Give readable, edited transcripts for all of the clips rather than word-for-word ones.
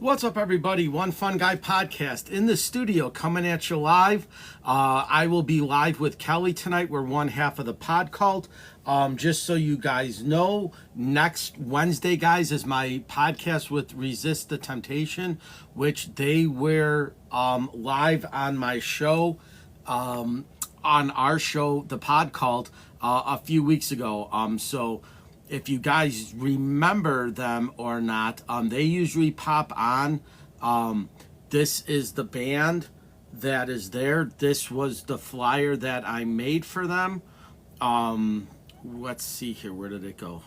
What's up, everybody? One Fun Guy podcast in the studio coming at you live. I will be live with Kelly tonight. We're one half of the pod cult. Just so you guys know, next Wednesday, guys, is my podcast with Resist the Temptation, which they were live on my show, on our show, the pod cult, a few weeks ago. So if you guys remember them or not, they usually pop on. This is the band that is there. This was the flyer that I made for them. Let's see here. Where did it go?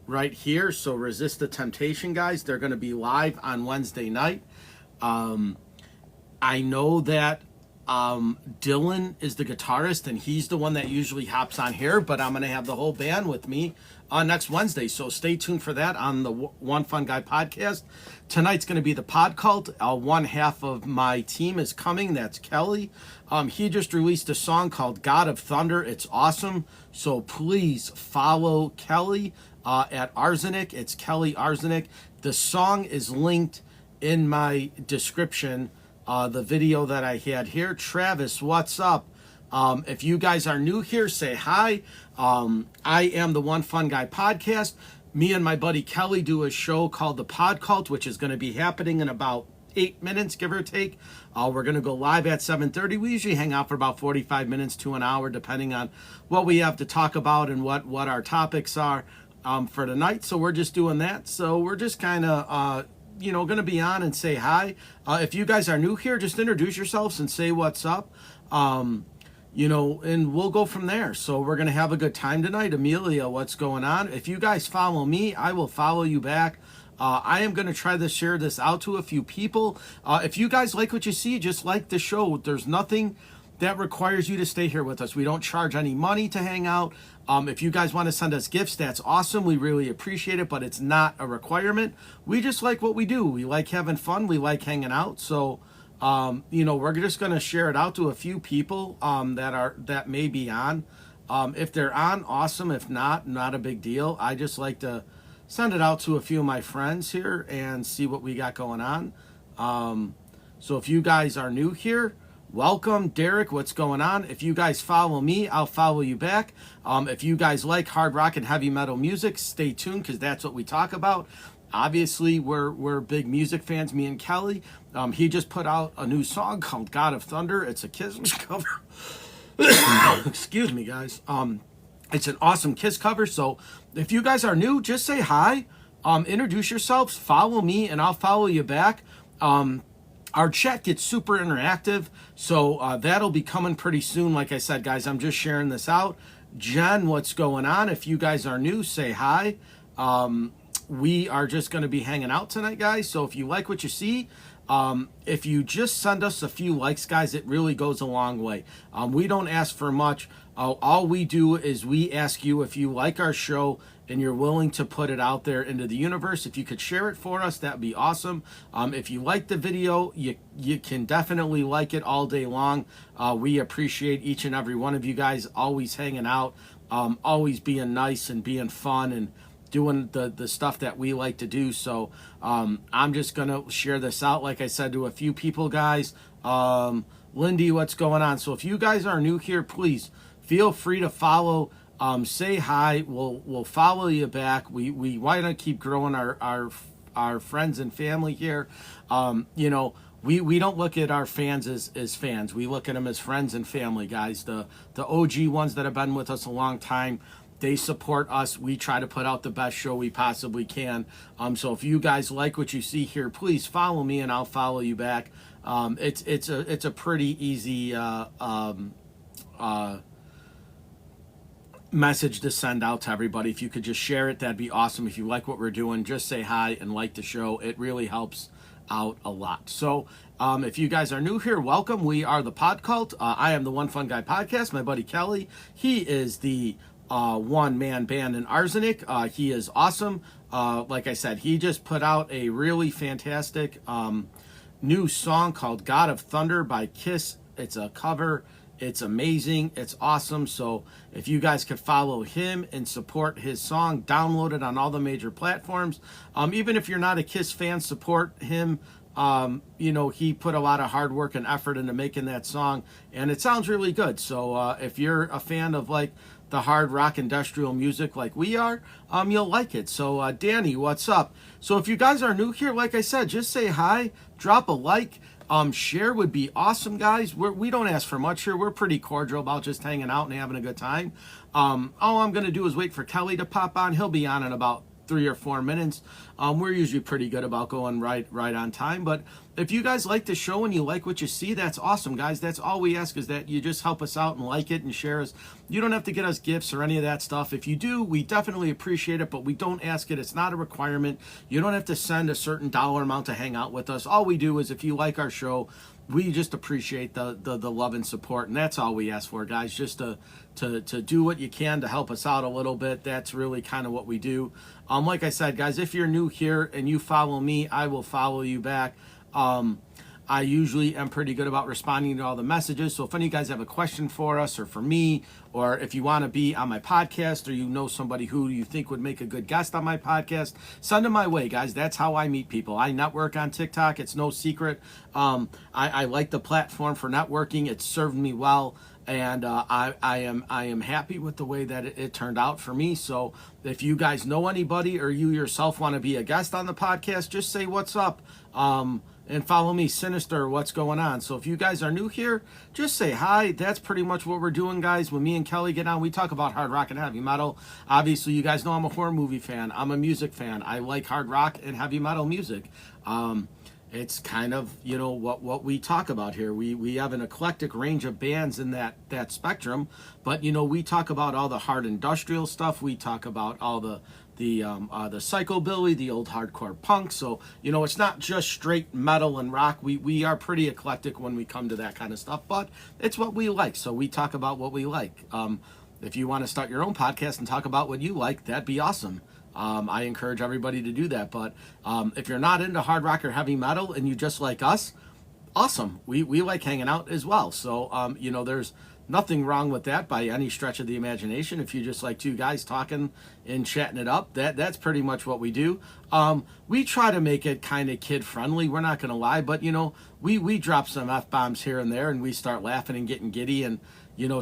Right here. So Resist the Temptation, guys. They're going to be live on Wednesday night. I know that Dylan is the guitarist and he's the one that usually hops on here, but I'm going to have the whole band with me next Wednesday. So stay tuned for that on the One Fun Guy podcast. Tonight's going to be the pod cult. One half of my team is coming. That's Kelly. He just released a song called God of Thunder. It's awesome. So please follow Kelly at Arsenic. It's Kelly Arsenic. The song is linked in my description. The video that I had here. Travis, what's up? If you guys are new here, say hi. I am the One Fun Guy podcast. Me and my buddy Kelly do a show called The Pod Cult, which is going to be happening in about 8 minutes, give or take. We're going to go live at 7:30. We usually hang out for about 45 minutes to an hour, depending on what we have to talk about and what our topics are for tonight. So we're just doing that. So we're just kind of going to be on and say hi. If you guys are new here, just introduce yourselves and say what's up. And we'll go from there. So we're going to have a good time tonight. Amelia, what's going on? If you guys follow me, I will follow you back. I am going to try to share this out to a few people. If you guys like what you see, just like the show. There's nothing that requires you to stay here with us. We don't charge any money to hang out. If you guys want to send us gifts, that's awesome. We really appreciate it, but it's not a requirement. We just like what we do. We like having fun. We like hanging out. So, we're just going to share it out to a few people that may be on. If they're on, awesome. If not, not a big deal. I just like to send it out to a few of my friends here and see what we got going on. So if you guys are new here, welcome. Derek, what's going on? If you guys follow me, I'll follow you back. If you guys like hard rock and heavy metal music, stay tuned because that's what we talk about. Obviously, we're big music fans, me and Kelly. He just put out a new song called God of Thunder. It's a Kiss cover. Excuse me, guys. It's an awesome Kiss cover. So if you guys are new, just say hi. Introduce yourselves. Follow me, and I'll follow you back. Our chat gets super interactive, so that'll be coming pretty soon. Like I said, guys, I'm just sharing this out. Jen, what's going on? If you guys are new, say hi. We are just going to be hanging out tonight, guys. So if you like what you see, if you just send us a few likes, guys, it really goes a long way. We don't ask for much. All we do is we ask you if you like our show and you're willing to put it out there into the universe. If you could share it for us, that'd be awesome. If you like the video, you can definitely like it all day long. We appreciate each and every one of you guys always hanging out, always being nice and being fun and doing the stuff that we like to do. So I'm just going to share this out, like I said, to a few people, guys. Lindy, what's going on? So if you guys are new here, please feel free to follow. Say hi. We'll follow you back. We want to keep growing our friends and family here. We don't look at our fans as fans. We look at them as friends and family, guys. The OG ones that have been with us a long time, they support us. We try to put out the best show we possibly can. So if you guys like what you see here, please follow me and I'll follow you back. It's a pretty easy message to send out to everybody. If you could just share it, that'd be awesome. If you like what we're doing, just say hi and like the show. It really helps out a lot. So if you guys are new here, welcome. We are the Pod Cult. I am the One Fun Guy podcast. My buddy Kelly, he is the one-man band in Arsenic. He is awesome. Like I said, he just put out a really fantastic new song called God of Thunder by Kiss. It's a cover, It's amazing. It's awesome. So if you guys could follow him and support his song, download it on all the major platforms. Even if you're not a Kiss fan, support him. He put a lot of hard work and effort into making that song, and it sounds really good. So if you're a fan of like the hard rock industrial music like we are, you'll like it. So Danny, what's up? So if you guys are new here, like I said, just say hi, drop a like. Share would be awesome, guys. We don't ask for much here. We're pretty cordial about just hanging out and having a good time. All I'm going to do is wait for Kelly to pop on. He'll be on in about 3 or 4 minutes. We're usually pretty good about going right on time. But if you guys like the show and you like what you see, that's awesome, guys. That's all we ask, is that you just help us out and like it and share us. You don't have to get us gifts or any of that stuff. If you do, we definitely appreciate it, but we don't ask it. It's not a requirement. You don't have to send a certain dollar amount to hang out with us. All we do is, if you like our show, we just appreciate the love and support, and that's all we ask for, guys. Just to do what you can to help us out a little bit. That's really kind of what we do. Like I said, guys, if you're new here and you follow me, I will follow you back. I usually am pretty good about responding to all the messages. So if any of you guys have a question for us or for me, or if you want to be on my podcast, or you know somebody who you think would make a good guest on my podcast, send them my way, guys. That's how I meet people. I network on TikTok. It's no secret. I like the platform for networking. It's served me well. And I am happy with the way that it turned out for me. So if you guys know anybody, or you yourself want to be a guest on the podcast, just say what's up. And follow me, Sinister, what's going on. So if you guys are new here, just say hi. That's pretty much what we're doing, guys. When me and Kelly get on, we talk about hard rock and heavy metal. Obviously, you guys know I'm a horror movie fan. I'm a music fan. I like hard rock and heavy metal music. It's kind of, what we talk about here. We have an eclectic range of bands in that spectrum, but we talk about all the hard industrial stuff. We talk about all the psychobilly, the old hardcore punk. So it's not just straight metal and rock. We are pretty eclectic when we come to that kind of stuff, but it's what we like. So we talk about what we like. If you want to start your own podcast and talk about what you like, that'd be awesome. I encourage everybody to do that. But if you're not into hard rock or heavy metal and you just like us, awesome. We like hanging out as well. So, there's nothing wrong with that by any stretch of the imagination. If you just like two guys talking and chatting it up, that's pretty much what we do. We try to make it kind of kid friendly. We're not going to lie, but we drop some F-bombs here and there, and we start laughing and getting giddy and,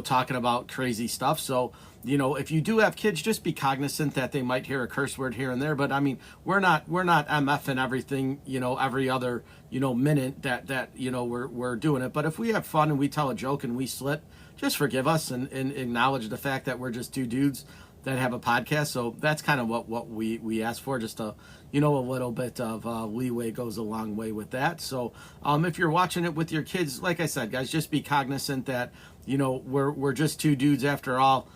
talking about crazy stuff. So, if you do have kids, just be cognizant that they might hear a curse word here and there. But I mean, we're not MFing everything, every other, minute that we're doing it. But if we have fun and we tell a joke and we slip, just forgive us and acknowledge the fact that we're just two dudes that have a podcast. So that's kind of what we ask for. Just a little bit of leeway goes a long way with that. So if you're watching it with your kids, like I said, guys, just be cognizant that we're just two dudes after all.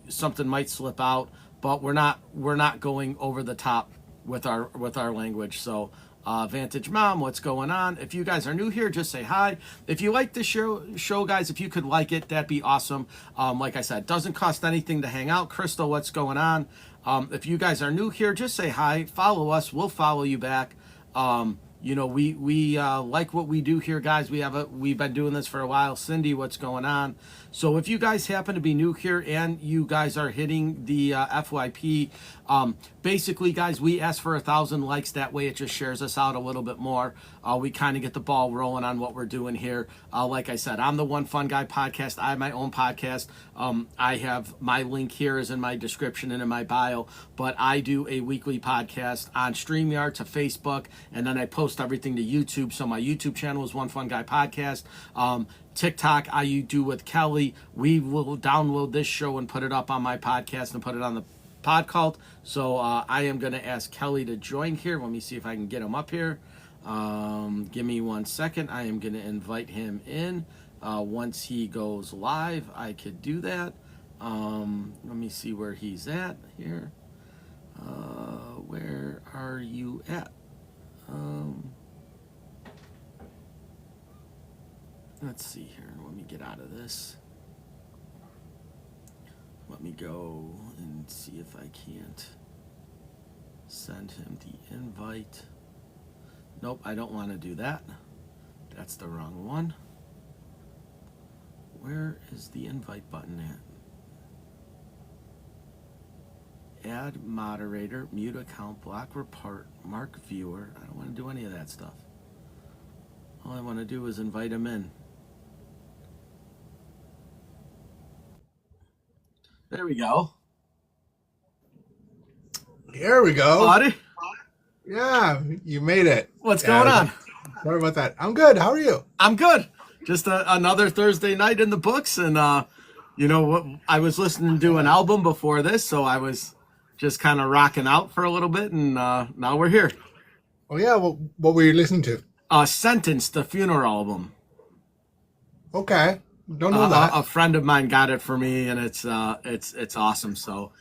Something might slip out, but we're not going over the top with our language. So Vantage Mom, what's going on? If you guys are new here, just say hi. If you like the show, guys, if you could like it, that'd be awesome. Like I said, doesn't cost anything to hang out. Crystal, what's going on? If you guys are new here, just say hi. Follow us. We'll follow you back. We like what we do here, guys. We've been doing this for a while. Cindy, what's going on? So if you guys happen to be new here and you guys are hitting the FYP, basically, guys, we ask for 1,000 likes. That way it just shares us out a little bit more. We kind of get the ball rolling on what we're doing here. Like I said, I'm the One Fun Guy podcast. I have my own podcast. I have my link here is in my description and in my bio, but I do a weekly podcast on StreamYard to Facebook, and then I post everything to YouTube. So my YouTube channel is One Fun Guy Podcast. TikTok, I do with Kelly. We will download this show and put it up on my podcast and put it on the Podcult. So I am going to ask Kelly to join here. Let me see if I can get him up here. Give me 1 second. I am going to invite him in. Once he goes live, I could do that. Let me see where he's at here. Where are you at? Let's see here. Let me get out of this. Let me go and see if I can't send him the invite. Nope, I don't want to do that. That's the wrong one. Where is the invite button at? Add moderator, mute account, block report, mark viewer. I don't want to do any of that stuff. All I want to do is invite him in. There we go. Here we go. Buddy, Yeah, you made it. what's going on? Sorry about that. I'm good. How are you? I'm good. Just another Thursday night in the books, and you know what? I was listening to an album before this, so I was just kind of rocking out for a little bit, and now we're here. Oh yeah. Well, what were you listening to? Sentence, the Funeral album. Okay. Don't know that. A friend of mine got it for me, and it's awesome. So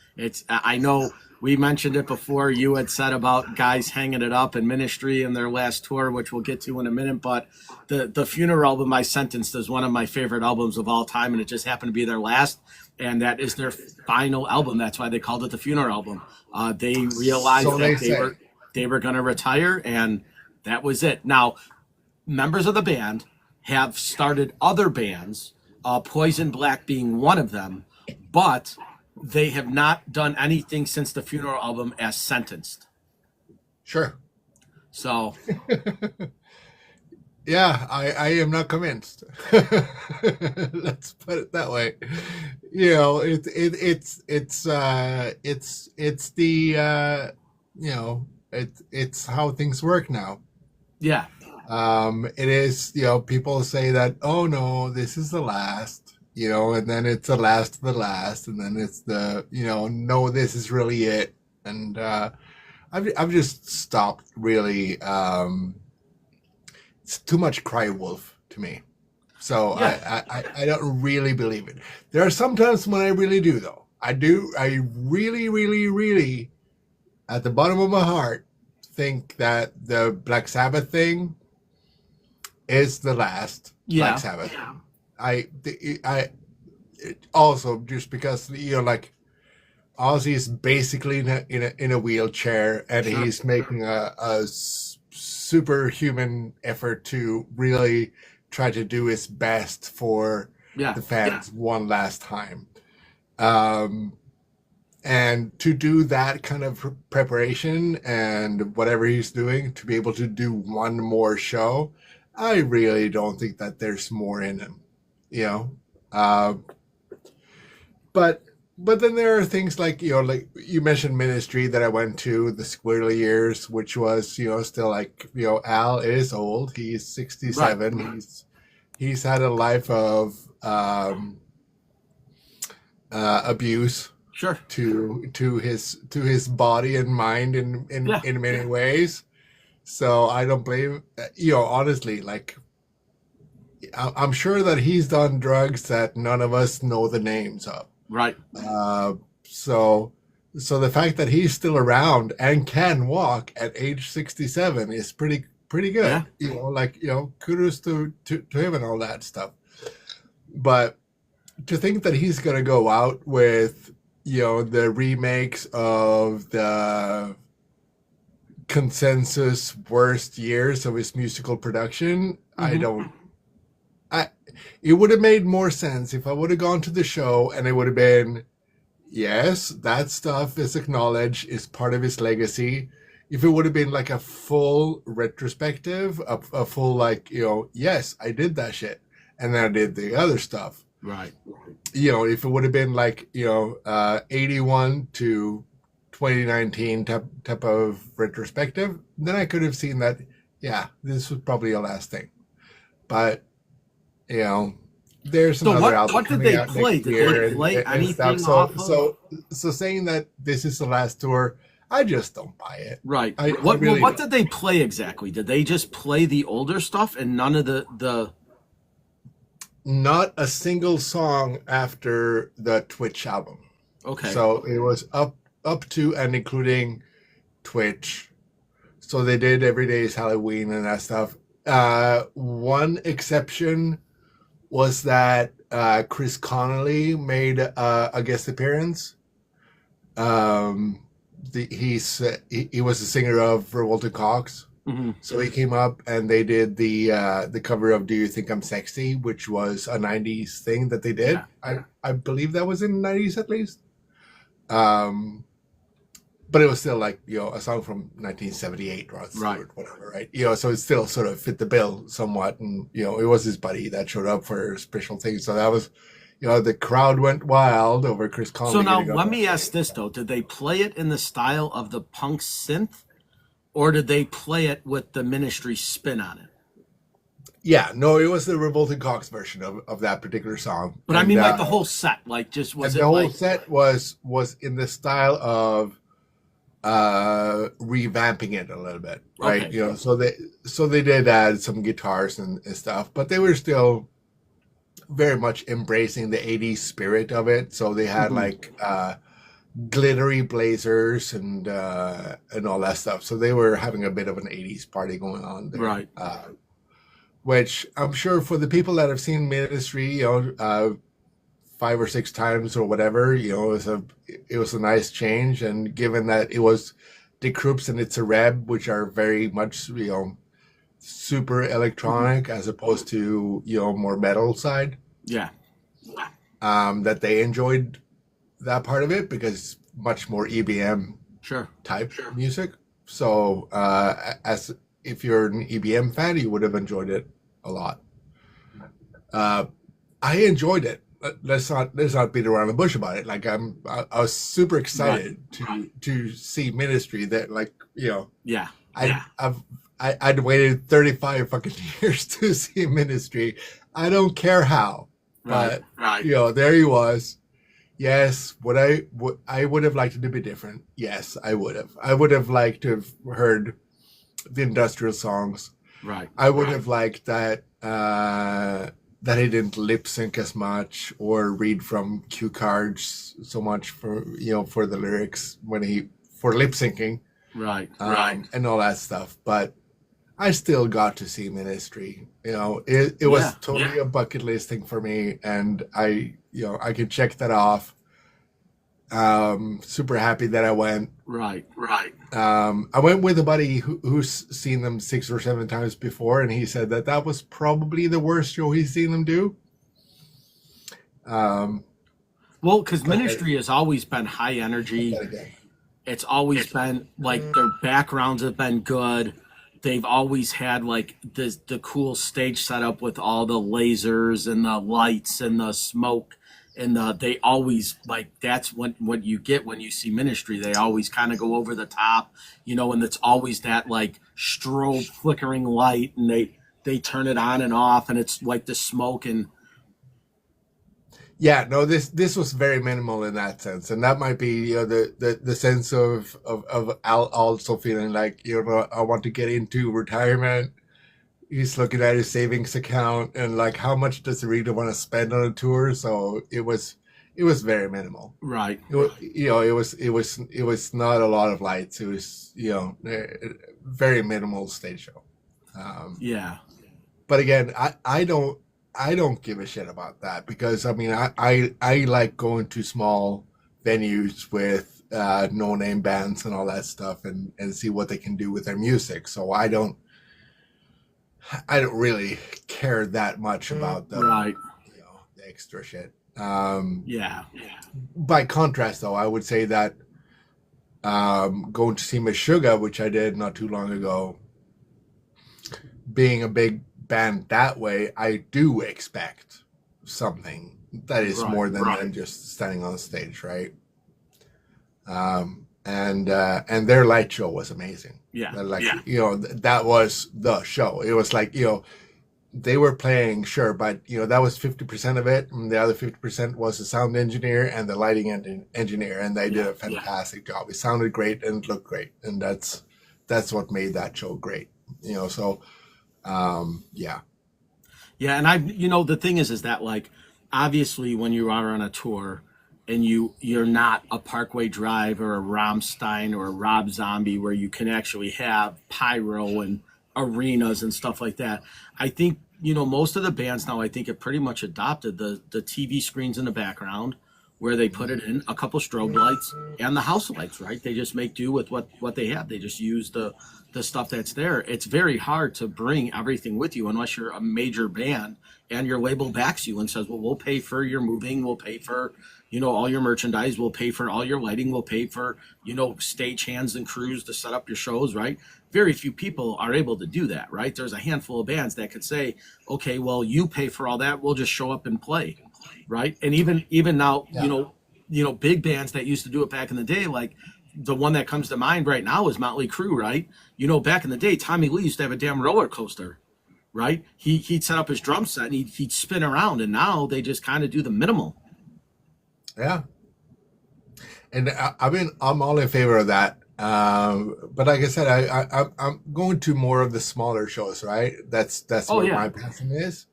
I know we mentioned it before. You had said about guys hanging it up in Ministry in their last tour, which we'll get to in a minute. But the Funeral album I sentenced is one of my favorite albums of all time, and it just happened to be their last, and that is their final album. That's why they called it the Funeral album. They realized So that they were going to retire, and that was it. Now, members of the band have started other bands, Poison Black being one of them, but they have not done anything since the Funeral album as Sentenced. Sure. So, Yeah, I am not convinced. Let's put it that way. You know, it's the you know, it's how things work now. yeah, It is, you know, people say that, oh no, this is the last, you know, and then it's the last of the last, and then it's the, you know, no, this is really it. And I've just stopped really. It's too much cry wolf to me. So yeah, I don't really believe it. There are some times when I really do, though. I really, really, really, at the bottom of my heart, think that the Black Sabbath thing is the last yeah, Black Sabbath. I also, just because, you know, like Ozzy is basically in a wheelchair, and sure, he's making a superhuman effort to really try to do his best for yeah, the fans one last time. Um, and to do that kind of preparation and whatever he's doing to be able to do one more show, I really don't think that there's more in him, you know. Uh, but then there are things like, you know, like you mentioned Ministry that I went to, the Squirrely Years, which was, you know, still like, you know, Al is old. He's right, 67. He's had a life of abuse sure, to his body and mind yeah, in many ways. So I don't blame, you know, honestly, like I'm sure that he's done drugs that none of us know the names of. right, So the fact that he's still around and can walk at age 67 is pretty yeah, good. You know, like, you know, kudos to him and all that stuff. But to think that he's gonna go out with, you know, the remakes of the consensus worst years of his musical production, I mm-hmm, don't. I It would have made more sense if I would have gone to the show and it would have been, yes, that stuff is acknowledged, is part of his legacy. If it would have been like a full retrospective, a full, like, you know, yes, I did that shit, and then I did the other stuff. right, You know, if it would have been like, you know, 81 to 2019 type of retrospective, then I could have seen that, yeah, this was probably a last thing. But, you know, there's So another album what did coming they out play? next Did year they play and stuff. anything off of? So saying that this is the last tour, I just don't buy it. Right. I What really what don't. did they play exactly? Did they just play the older stuff and none of the Not a single song after the Twitch album. okay. So it was up to and including Twitch. So they did Every Day is Halloween and that stuff. One exception was that Chris Connolly made a guest appearance. Um, he was the singer of Revolting Cocks, Hmm. So he came up and they did the cover of "Do You Think I'm Sexy," which was a '90s thing that they did. Yeah. I believe that was in the '90s at least. Um, but it was still like a song from 1978 Rod Right. Stewart, whatever, right? So it still sort of fit the bill somewhat, and it was his buddy that showed up for a special thing. So that was, the crowd went wild over Chris So Conley now getting up let on me ask stage. this though: did they play it in the style of the punk synth, or did they play it with the Ministry spin on it? Yeah, no, it was the Revolting Cocks version of that particular song, But I mean, like the whole set, like just and was the it whole like set was in the style of revamping it a little bit, right? okay, So they did add some guitars and stuff, but they were still very much embracing the 80s spirit of it. So they had hmm like glittery blazers and all that stuff. So they were having a bit of an 80s party going on there. right, Which I'm sure for the people that have seen Ministry, 5 or 6 times or whatever, it was a nice change. And given that it was the Krups and It's a Reb, which are very much super hmm electronic as opposed to more metal side, yeah, that they enjoyed that part of it because it's much more EBM sure, type music. So as if you're an EBM fan, you would have enjoyed it a lot. Uh, I enjoyed it. Let's not beat around the bush about it. Like I was super right, excited to see Ministry. That yeah, I'd waited 35 fucking years to see Ministry. I don't care how, right, but there he was. Yes, I would have liked it to be different. Yes, I would have. I would have liked to have heard the industrial songs. right, I would have liked that he didn't lip sync as much or read from cue cards so much for the lyrics for lip syncing, right, and all that stuff. But I still got to see Ministry. It was yeah, totally a bucket list thing for me, and I could check that off. Super happy that I went. right, I went with a buddy who's seen them 6 or 7 times before, and he said that was probably the worst show he's seen them do. Um, well, because but Ministry has always been high energy. again, It's always been like their backgrounds have been good. They've always had like the cool stage setup with all the lasers and the lights and the smoke and they always like that's what you get when you see Ministry. They always kind of go over the top, and it's always that like strobe flickering light and they turn it on and off and it's like the smoke and yeah, no, this was very minimal in that sense, and that might be the sense of Al also feeling like I want to get into retirement. He's looking at his savings account and like how much does he really want to spend on a tour. So it was very minimal. right. It was not a lot of lights. It was very minimal stage show. Um, Yeah. but again, I don't give a shit about that because I mean I like going to small venues with no name bands and all that stuff and see what they can do with their music. So I don't really care that much about Right. the extra shit. Yeah. By contrast, though, I would say that going to see Meshuggah, which I did not too long ago, being a big band that way, I do expect something that is Right. more than them just standing on stage, right? And their light show was amazing. Yeah. Like that was the show. It was like they were playing, sure, but that was 50% of it, and the other 50% was the sound engineer and the lighting engineer, and they did a fantastic job. It sounded great and it looked great, and that's what made that show great. So yeah, Yeah, and the thing is that like obviously when you are on a tour and you're not a Parkway Drive or a Rammstein or a Rob Zombie where you can actually have pyro and arenas and stuff like that. I think most of the bands now I think have pretty much adopted the TV screens in the background where they put it in a couple strobe lights and the house lights, right? They just make do with what they have. They just use the stuff that's there. It's very hard to bring everything with you unless you're a major band and your label backs you and says, well, we'll pay for your moving, we'll pay for, all your merchandise, we'll pay for all your lighting, we'll pay for, stage hands and crews to set up your shows, right? Very few people are able to do that, right? There's a handful of bands that could say, okay, well, you pay for all that, we'll just show up and play, right? And even now, big bands that used to do it back in the day, like the one that comes to mind right now is Motley Crue, right? Back in the day, Tommy Lee used to have a damn roller coaster, right? He'd set up his drum set and he'd spin around, and now they just kind of do the minimal. Yeah. And I'm all in favor of that. But like I said, I'm going to more of the smaller shows, right? That's where my passion is.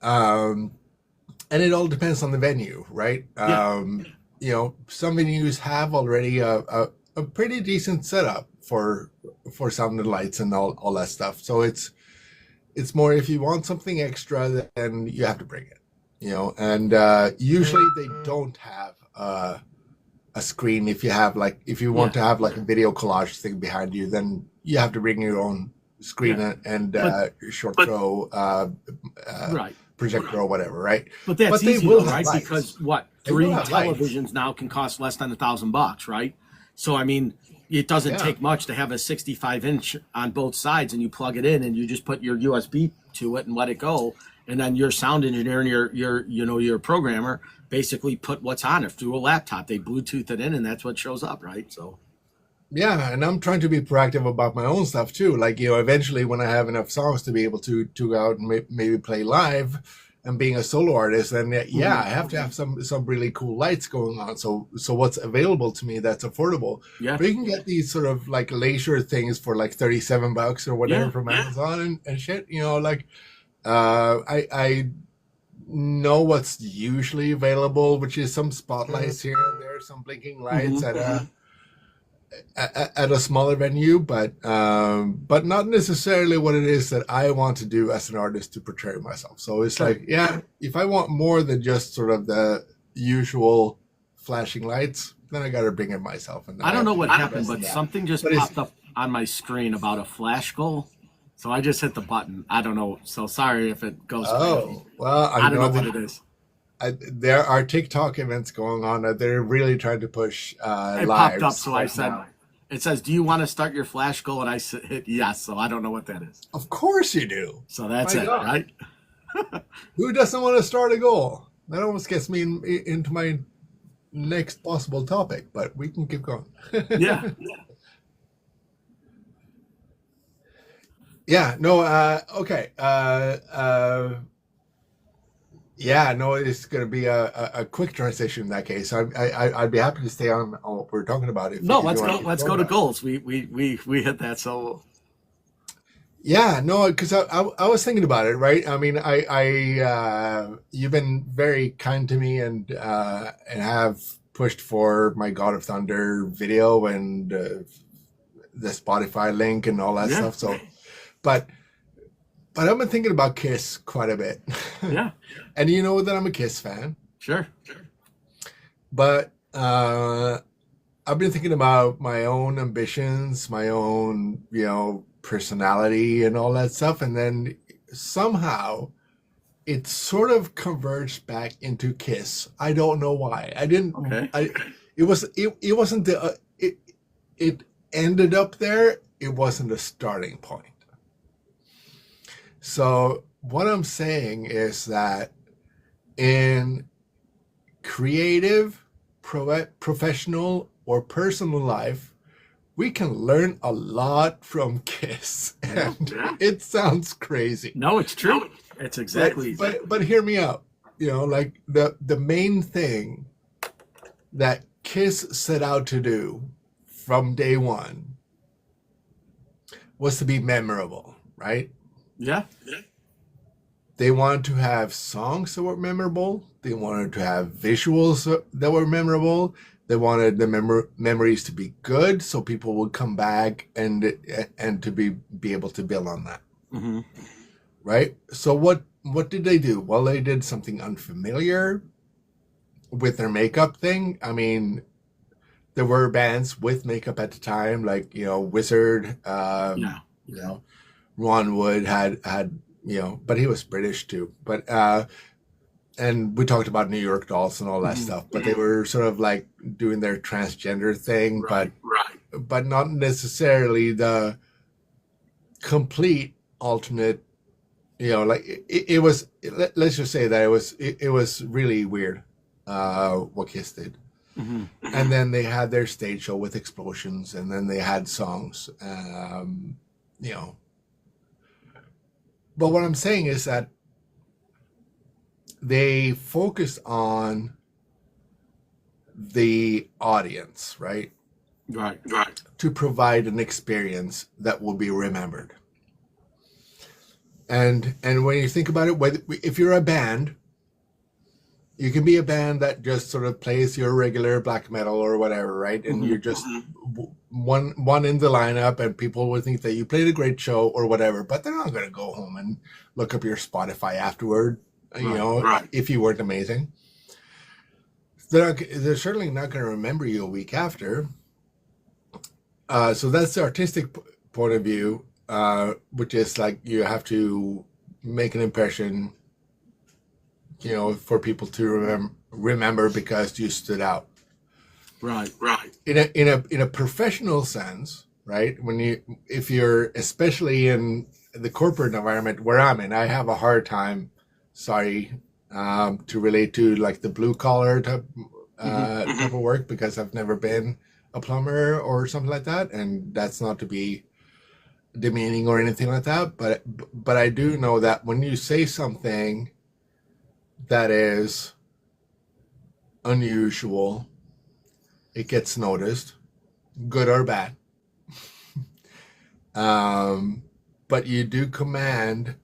And it all depends on the venue, right? Some venues have already a pretty decent setup for sound and lights and all that stuff. So it's more, if you want something extra, then you have to bring it, and usually they don't have a screen. If you want to have like a video collage thing behind you, then you have to bring your own screen and short throw right. projector or whatever, right? But that's easy, though, right? Lights. Because three televisions now can cost less than $1,000, right? So I mean, it doesn't take much to have a 65-inch on both sides, and you plug it in, and you just put your USB to it and let it go, and then your sound engineer and your programmer basically put what's on it through a laptop. They Bluetooth it in, and that's what shows up, right? So. Yeah, and I'm trying to be proactive about my own stuff too. Like, eventually when I have enough songs to be able to go out and maybe play live, and being a solo artist, then I have to have some really cool lights going on. So what's available to me that's affordable. Yeah. But you can get these sort of like leisure things for like $37 or whatever from Amazon and shit. I know what's usually available, which is some spotlights here and there, some blinking lights at a smaller venue, but not necessarily what it is that I want to do as an artist to portray myself. So it's like, if I want more than just sort of the usual flashing lights, then I got to bring it myself. And I don't know what happened, but something just popped up on my screen about a flash goal. So I just hit the button. I don't know. So sorry if it goes crazy. Well, I don't know what it is. There are TikTok events going on that they're really trying to push It lives. popped up, so I said, it says, do you want to start your flash goal? And I hit yes, so I don't know what that is. Of course you do. So that's My it, God. right? Who doesn't want to start a goal? That almost gets me into my next possible topic, but we can keep going. Yeah. Yeah, no, okay. It's going to be a quick transition in that case. I'd be happy to stay on what we're talking about. Let's go to goals. We hit that. So yeah, no, because I was thinking about it, right? I mean, I you've been very kind to me and have pushed for my God of Thunder video and the Spotify link and all that stuff. So, but I've been thinking about Kiss quite a bit. Yeah. And you know that I'm a Kiss fan. Sure. But I've been thinking about my own ambitions, my own, personality and all that stuff. And then somehow it sort of converged back into Kiss. I don't know why. I didn't. Okay. It wasn't the. It ended up there. It wasn't a starting point. So what I'm saying is that in creative, professional, or personal life, we can learn a lot from Kiss. And it sounds crazy. No, it's true. It's exactly. But hear me out. Like the main thing that Kiss set out to do from day one was to be memorable, right? Yeah. They wanted to have songs that were memorable. They wanted to have visuals that were memorable. They wanted the memories to be good, so people would come back and to be able to build on that. Mm-hmm. Right? So what did they do? Well, they did something unfamiliar, with their makeup thing. I mean, there were bands with makeup at the time, like Wizard. Yeah. You know, Ron Wood had but he was British too. But and we talked about New York Dolls and all that Mhm. stuff. But they were sort of like doing their transgender thing, Right. Right. but not necessarily the complete alternate. Like it was. Let's just say that it was really weird. What Kiss did. Hmm. And then they had their stage show with explosions, and then they had songs. You know, but what I'm saying is that they focus on the audience, right? Right. Right. To provide an experience that will be remembered. And when you think about it, if you're a band, you can be a band that just sort of plays your regular black metal or whatever, right? And you're just one in the lineup, and people will think that you played a great show or whatever, but they're not going to go home and look up your Spotify afterward, Right. if you weren't amazing. They're certainly not going to remember you a week after. So that's the artistic point of view, which is like you have to make an impression, for people to remember because you stood out. Right. Right. In a professional sense, right? If you're especially in the corporate environment where I'm in, I have a hard time, sorry, to relate to like the blue collar type of work, because I've never been a plumber or something like that, and that's not to be demeaning or anything like that, but I do know that when you say something that is unusual, it gets noticed, good or bad. But you do command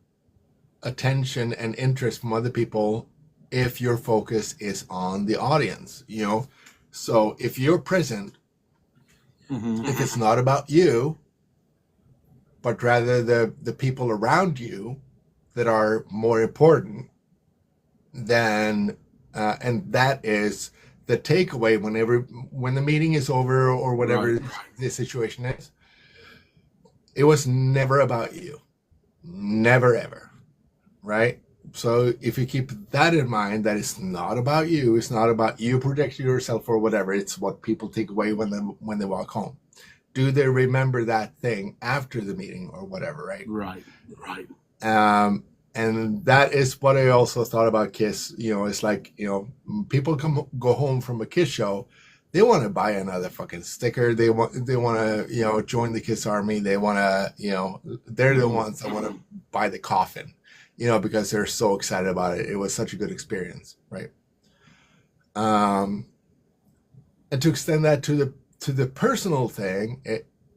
attention and interest from other people if your focus is on the audience, So if you're present, if it's not about you, but rather the people around you that are more important, then and that is the takeaway when the meeting is over or whatever the situation is. It was never about you, never ever, right? So if you keep that in mind, that it's not about you, it's not about you projecting yourself or whatever. It's what people take away when they walk home. Do they remember that thing after the meeting or whatever, right? Right. Right. And that is what I also thought about Kiss. It's like, people go home from a Kiss show, they want to buy another fucking sticker. They want to, join the Kiss Army. They want to, they're the ones that want to buy the coffin, because they're so excited about it. It was such a good experience, right? And to extend that to the personal thing,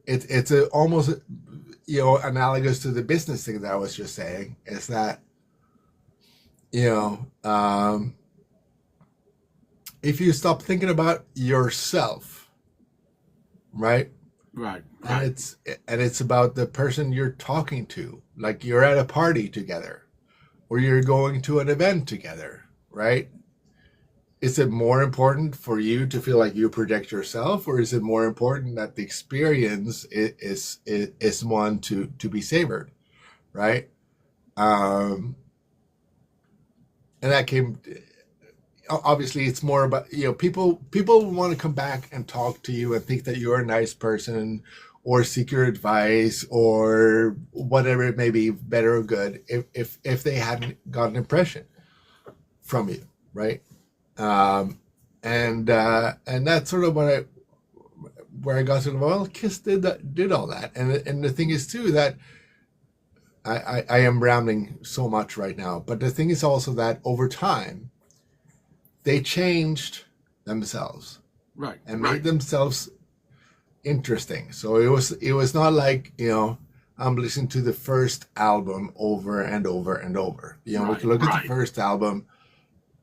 it's almost analogous to the business thing that I was just saying, is that if you stop thinking about yourself, right? Right. And it's about the person you're talking to, like you're at a party together or you're going to an event together, right? Is it more important for you to feel like you project yourself, or is it more important that the experience is one to be savored, right? And that came. Obviously, it's more about people want to come back and talk to you and think that you're a nice person, or seek your advice or whatever it may be, better or good, if they hadn't got an impression from you, right? And that's sort of where I got to, well, Kiss did all that, and the thing is too that I am rambling so much right now, but the thing is also that over time they changed themselves, Right. and made themselves interesting. So it was not like I'm listening to the first album over and over and over. We can look at the first album.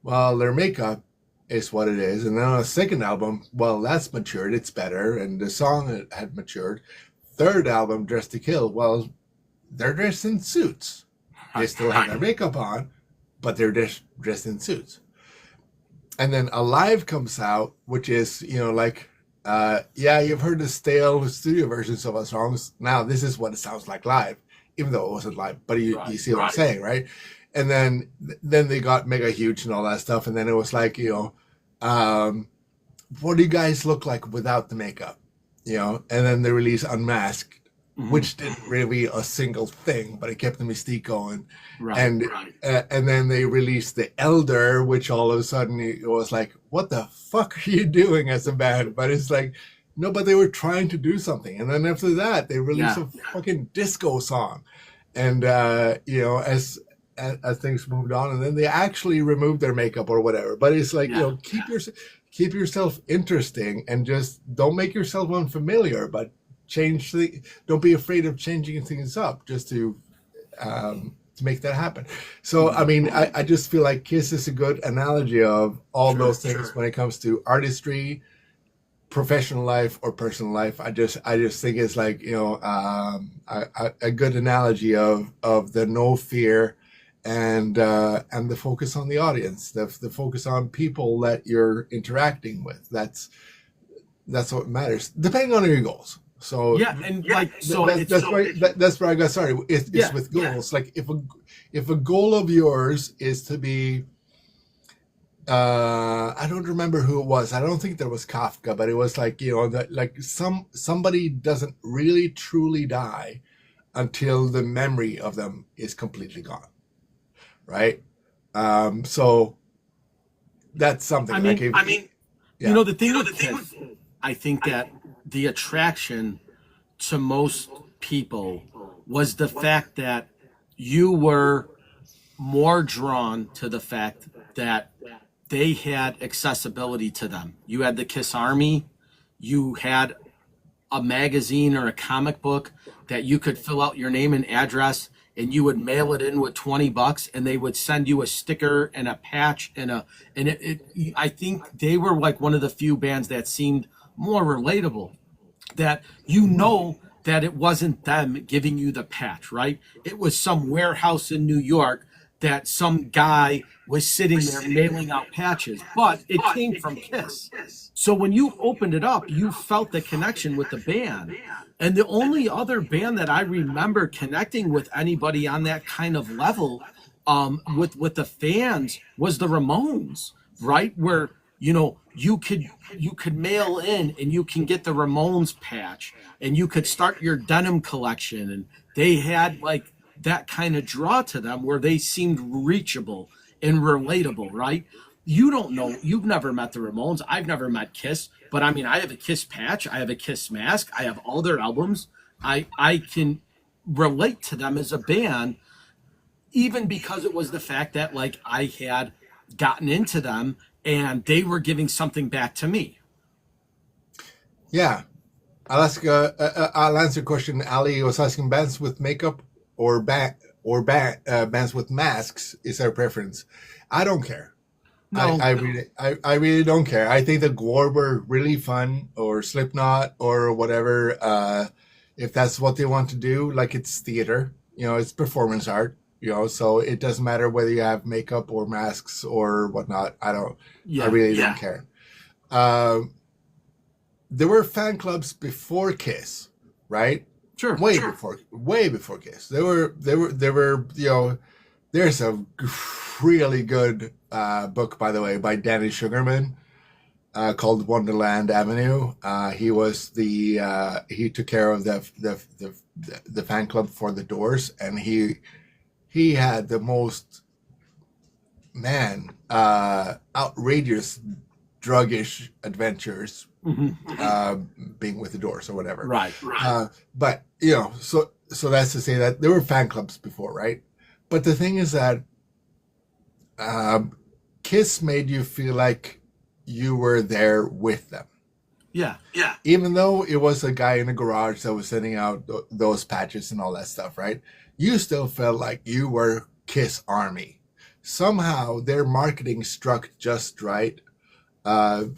Well, their makeup is what it is. And then on the second album, well, that's matured. It's better. And the song had matured. Third album, Dress to Kill, well, they're dressed in suits. They still have their makeup on, but they're dressed in suits. and then Alive comes out, which is, you know, like, yeah, you've heard the stale studio versions of our songs. Now this is what it sounds like live, even though it wasn't live. But you Right. see what I'm saying, right? And then they got mega huge and all that stuff, and then it was like, you know, what do you guys look like without the makeup? You know, and then they released Unmasked, Hmm. which didn't really a single thing, but it kept the mystique going. Right. And and then they released The Elder, which all of a sudden it was like, what the fuck are you doing as a band? But it's like, no, but they were trying to do something. And then after that, they released Yeah. a fucking disco song. And you know, as things moved on, and then they actually removed their makeup or whatever. But it's like, you Yeah. know, keep yourself interesting and just don't make yourself unfamiliar, but don't be afraid of changing things up just to make that happen. So I Mhm. mean, I just feel like Kiss is a good analogy of all Sure. those things when it comes to artistry, professional life, or personal life. I just think it's like, you know, a good analogy of the no fear and the focus on the audience, the focus on people that you're interacting with. That's what matters, depending on your goals. So Yeah. And like, so it's, that's where I got started. It's yeah. with goals. Like if a goal of yours is to be, I don't remember who it was. I don't think there was Kafka, but it was like, you know, that like somebody doesn't really truly die until the memory of them is completely gone, right? So that's something I like mean, if, you yeah, know, the thing with Kiss, I think that the attraction to most people was the fact that you were more drawn to the fact that they had accessibility to them. You had the Kiss Army, you had a magazine or a comic book that you could fill out your name and address and you would mail it in with $20 and they would send you a sticker and a patch and I think they were like one of the few bands that seemed more relatable, that you know that it wasn't them giving you the patch, right? It was some warehouse in New York that some guy was sitting there mailing out patches, but it came from Kiss. So when you opened it up, you felt the connection with the band. And the only other band that I remember connecting with anybody on that kind of level, with the fans, was the Ramones, right? Where you could mail in and you can get the Ramones patch and you could start your denim collection, and they had like that kind of draw to them where they seemed reachable and relatable, right? You don't know, you've never met the Ramones. I've never met Kiss, but I mean, I have a Kiss patch, I have a Kiss mask, I have all their albums. I can relate to them as a band, even because it was the fact that like I had gotten into them and they were giving something back to me. yeah. I'll answer a question. Ali was asking, bands with makeup or bands with masks is our preference. I don't care. No. I really don't care. I think the Gore were really fun, or Slipknot or whatever. If that's what they want to do, like, it's theater, you know, it's performance art, you know, so it doesn't matter whether you have makeup or masks or whatnot. I Yeah. really don't care. Um, there were fan clubs before Kiss, right? Sure. Way before Kiss. There were, you know, there's a really good book, by the way, by Danny Sugarman, called Wonderland Avenue. He took care of the fan club for the Doors, and he had the most, man, outrageous druggish adventures, Hmm. uh, being with the Doors or whatever. Right. But you know, so that's to say that there were fan clubs before, right? But the thing is that um, Kiss made you feel like you were there with them, Yeah. even though it was a guy in a garage that was sending out those patches and all that stuff, right? You still felt like you were Kiss Army. Somehow their marketing struck just right.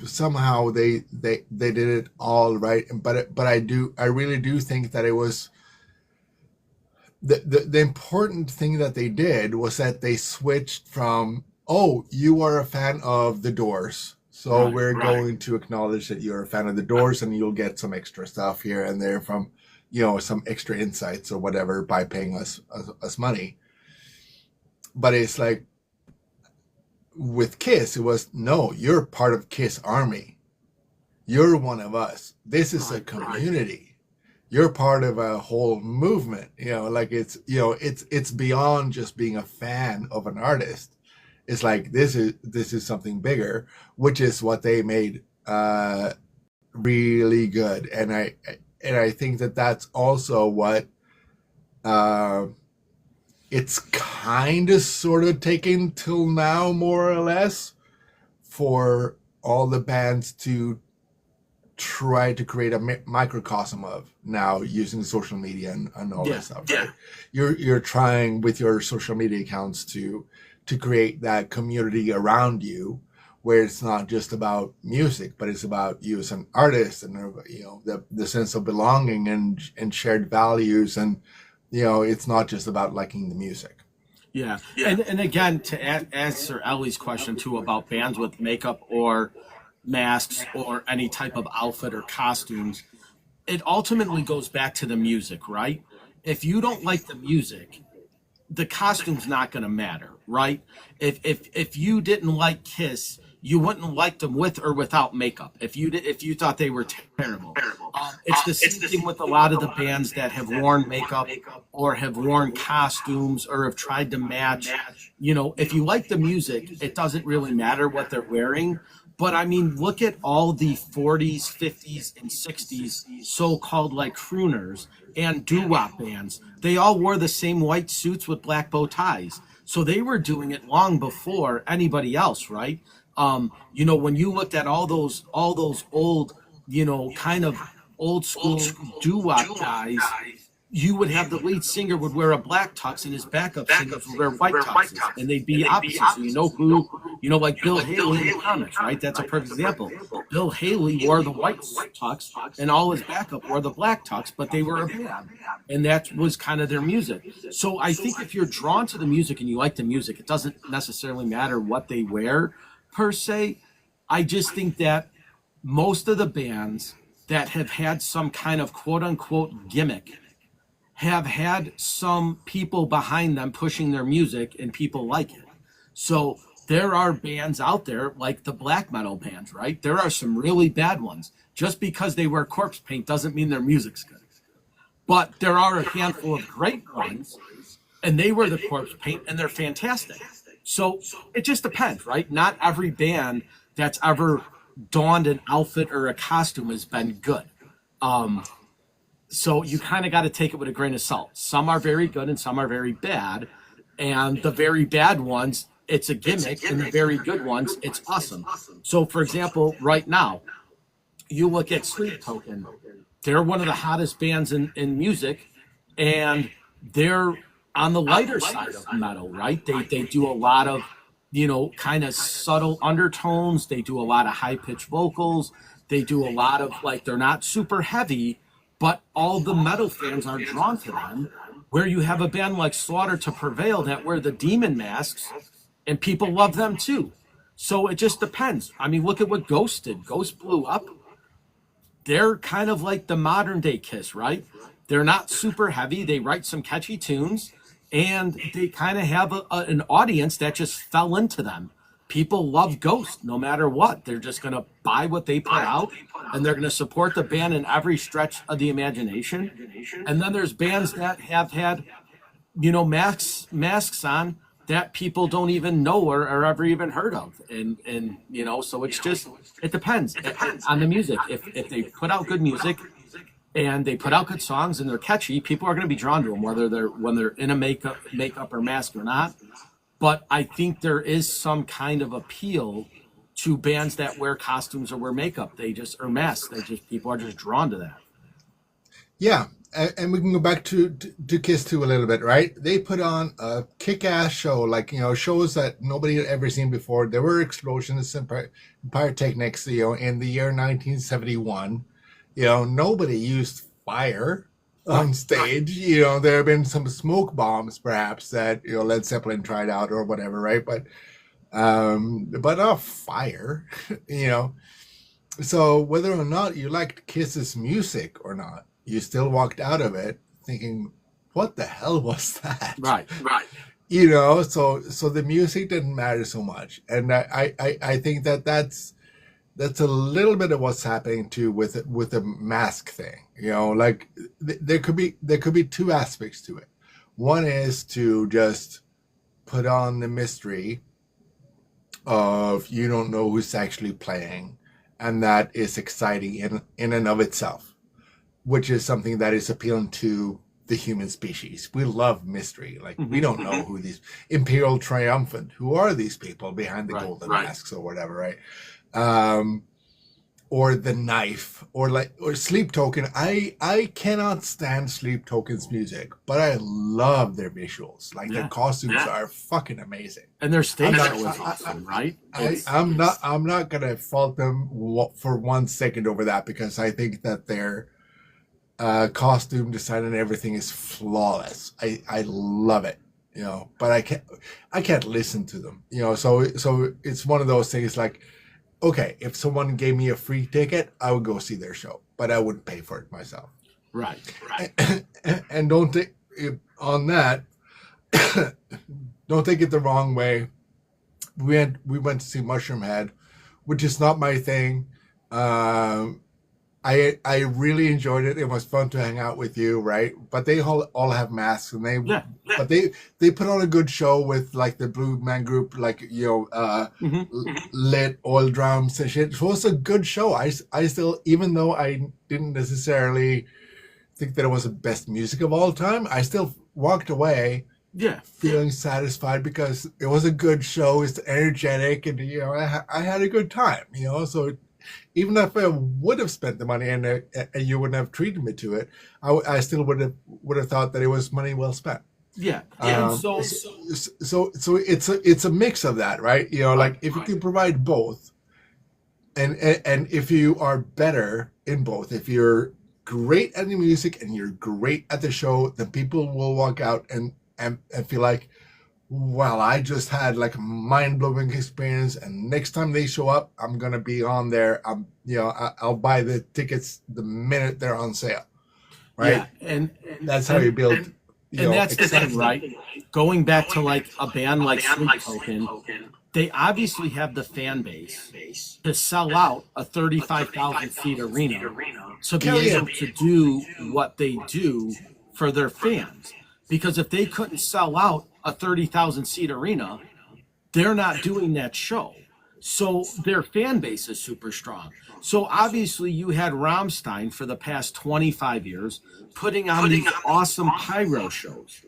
Somehow they did it all right. But I really do think that it was the important thing that they did was that they switched from oh, you are a fan of The Doors. So Right. we're going to acknowledge that you're a fan of The Doors and you'll get some extra stuff here and there from, some extra insights or whatever by paying us money. But it's like with Kiss, it was, no, you're part of Kiss Army. You're one of us. This is a community. You're part of a whole movement. Like it's beyond just being a fan of an artist. It's like this is something bigger, which is what they made really good. And I think that that's also what uh, it's kind of sort of taken till now, more or less, for all the bands to try to create a microcosm of now using social media and all Yeah. that stuff. Right? You're trying with your social media accounts to create that community around you, where it's not just about music, but it's about you as an artist and the sense of belonging and shared values, and it's not just about liking the music. Yeah. And again, to answer Ellie's question too about bands with makeup or masks or any type of outfit or costumes, it ultimately goes back to the music, right? If you don't like the music, the costume's not going to matter, right? If you didn't like Kiss, you wouldn't like them with or without makeup. If you thought they were terrible, it's the same thing with a lot of the bands that have worn makeup or have worn costumes or have tried to match. If you like the music, it doesn't really matter what they're wearing. But I mean, look at all the 40s, 50s, and 60s so-called like crooners and doo-wop bands. They all wore the same white suits with black bow ties. So they were doing it long before anybody else, right? When you looked at all those old, kind of old school doo-wop guys, you would have the lead singer would wear a black tux and his backup singers would wear white tuxes, and they'd be opposites. So like Bill Haley in the comics, right? That's a perfect example. Bill Haley wore the white tux, and all his backup wore the black tux, but they were a band, and that was kind of their music. So I think if you're drawn to the music and you like the music, it doesn't necessarily matter what they wear per se. I just think that most of the bands that have had some kind of quote unquote gimmick have had some people behind them pushing their music and people like it. So there are bands out there like the black metal bands, right? There are some really bad ones. Just because they wear corpse paint doesn't mean their music's good. But there are a handful of great ones, and they wear the corpse paint and they're fantastic. So it just depends, right? Not every band that's ever donned an outfit or a costume has been good. So you kind of got to take it with a grain of salt. Some are very good and some are very bad. And the very bad ones, it's a gimmick. And the very good ones, it's awesome. So, for example, right now, you look at Sleep Token. They're one of the hottest bands in music. And they're on the lighter side of metal, right? They do a lot of, kind of subtle undertones. They do a lot of high-pitched vocals. They do a lot of, they're not super heavy, but all the metal fans are drawn to them, where you have a band like Slaughter to Prevail that wear the demon masks, and people love them too. So it just depends. I mean, look at what Ghost did. Ghost blew up. They're kind of like the modern day Kiss, right? They're not super heavy. They write some catchy tunes, and they kind of have an audience that just fell into them. People love Ghost no matter what. They're just going to buy what they put out, and they're going to support the band in every stretch of the imagination. And then there's bands that have had, masks on that people don't even know or ever even heard of. And so it's just, it depends on the music. If they put out good music and they put out good songs and they're catchy, people are going to be drawn to them, when they're in a makeup or mask or not. But I think there is some kind of appeal to bands that wear costumes or wear makeup. Or masks. People are just drawn to that. Yeah, and we can go back to Kiss 2 a little bit, right? They put on a kick-ass show, shows that nobody had ever seen before. There were explosions and pyrotechnics, in the year 1971. Nobody used fire on stage. There have been some smoke bombs, perhaps, that Led Zeppelin tried out or whatever, right? But but not fire, you know. So whether or not you liked Kiss's music or not, you still walked out of it thinking, "What the hell was that?" Right. You know. So the music didn't matter so much, and I think that's a little bit of what's happening too with the mask thing. You know, like there could be two aspects to it. One is to just put on the mystery of you don't know who's actually playing, and that is exciting in and of itself, which is something that is appealing to the human species. We love mystery. Like we don't know who these Imperial Triumphant, who are these people behind the golden masks or whatever, right? Or the knife, or Sleep Token. I cannot stand Sleep Token's music, but I love their visuals. Like their costumes are fucking amazing, and their stage show was awesome, right? I'm not gonna fault them for 1 second over that, because I think that their costume design and everything is flawless. I love it, you know. But I can't listen to them, you know. So it's one of those things like, okay, if someone gave me a free ticket, I would go see their show, but I wouldn't pay for it myself. Right. And don't take on that. Don't take it the wrong way. We went to see Mushroom Head, which is not my thing. I really enjoyed it. It was fun to hang out with you, right? But they all have masks, and but they put on a good show with like the Blue Man Group, like, you know, lit oil drums and shit. It was a good show. I still, even though I didn't necessarily think that it was the best music of all time, I still walked away feeling satisfied, because it was a good show. It's energetic, and you know, I had a good time, you know. So even if I would have spent the money and you wouldn't have treated me to it, I still would have thought that it was money well spent. Yeah. So it's a mix of that, right? You know, like if you can provide both, and if you are better in both, if you're great at the music and you're great at the show, then people will walk out and feel like, well, I just had like a mind-blowing experience, and next time they show up, I'm gonna be on there. I'll buy the tickets the minute they're on sale, right? Yeah, and that's how you build. And that's the thing, right? Going back to like a band like Sleep Token, they obviously have the fan base to sell out a 35,000 seat arena to be able to do what they do for their fans. Because if they couldn't sell out a 30,000 seat arena, they're not doing that show. So their fan base is super strong. So obviously you had Rammstein for the past 25 years putting on these awesome pyro shows.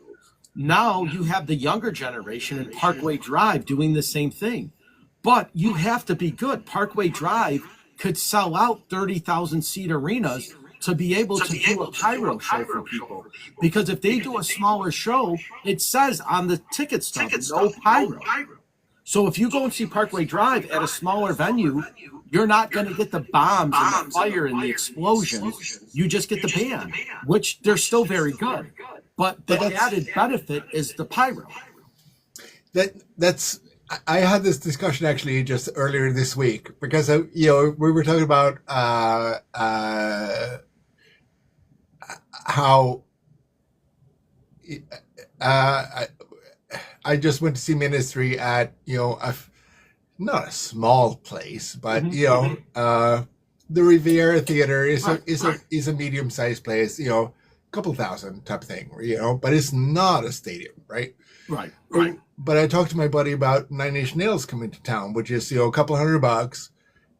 Now you have the younger generation in Parkway Drive doing the same thing. But you have to be good. Parkway Drive could sell out 30,000 seat arenas to be able to do a pyro show for people. Because if they do a smaller show, it says on the ticket stub, no pyro. So if you go and see Parkway Drive at a smaller venue, you're not going to get the bombs and the fire and the explosions. You just get the band, which they're still very good. But the added benefit is the pyro. I had this discussion actually just earlier this week, because we were talking about how I just went to see Ministry at not a small place, but the Riviera Theater is a medium sized place, a couple thousand type of thing, but it's not a stadium, right? Right. But I talked to my buddy about Nine Inch Nails coming to town, which is a couple $100,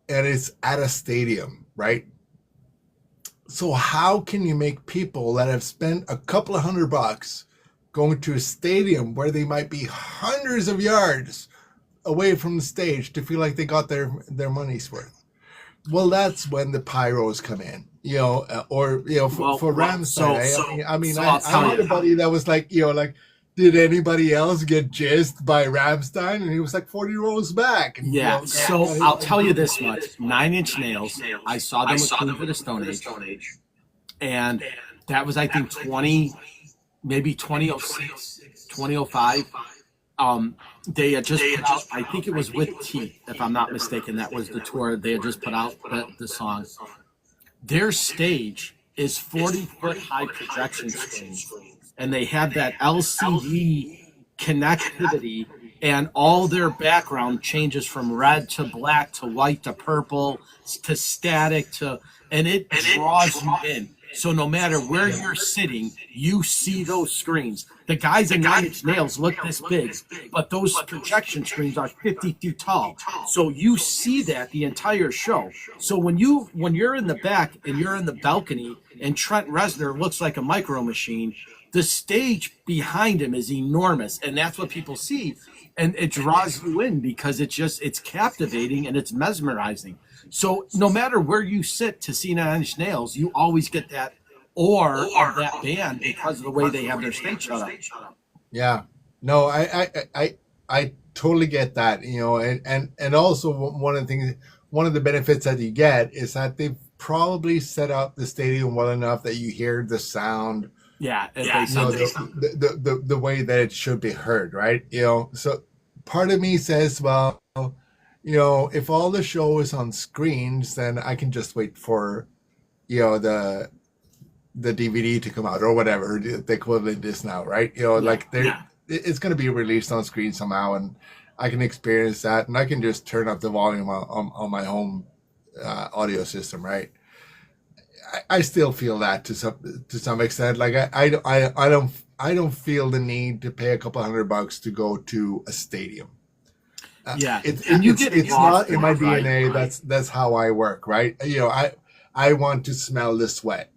and it's at a stadium, right? So how can you make people that have spent a couple of $100 going to a stadium where they might be hundreds of yards away from the stage to feel like they got their money's worth? Well, that's when the pyros come in, for Rammstein. I had a buddy that was like, did anybody else get jizzed by Rammstein? And he was like 40 rows back. And, so I'll tell you this much. Nine Inch Nails, I saw them with Queens of the Stone Age. And that was, I think, 2006, 2005. They had just put out, I think it was with Teeth, if I'm not mistaken. That was the tour. They had just put out the song. Their stage is 40-foot high projection screens, and they have that LCD connectivity, and all their background changes from red to black to white to purple to static to, and it draws you in. So no matter where you're sitting, you see those screens. The guys in Nine Inch Nails look this big, but those projection screens are 50 feet tall. So you see that the entire show. So when you're in the back and you're in the balcony and Trent Reznor looks like a micro machine, the stage behind him is enormous, and that's what people see. And it draws you in because it's captivating and it's mesmerizing. So no matter where you sit to see Nine Inch Nails, you always get that aura of that band because of the way they have their stage set up. Yeah. No, I totally get that, and also one of the things, one of the benefits that you get is that they've probably set up the stadium well enough that you hear the sound, Yeah, the way that it should be heard, right? So part of me says, well, if all the show is on screens, then I can just wait for, the DVD to come out or whatever the equivalent is now, right? It's going to be released on screen somehow, and I can experience that, and I can just turn up the volume on my home audio system, right? I still feel that to some extent. Like I don't feel the need to pay a couple $100 to go to a stadium. It's not in my DNA. Right? That's how I work, right? I want to smell the sweat,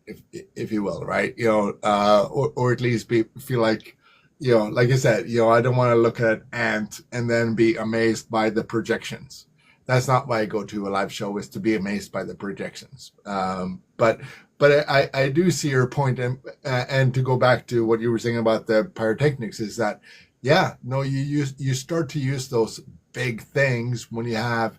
if you will, right? Or at least feel like, like I said, I don't want to look at Ant and then be amazed by the projections. That's not why I go to a live show, is to be amazed by the projections. But I do see your point, and to go back to what you were saying about the pyrotechnics is that, you start to use those big things when you have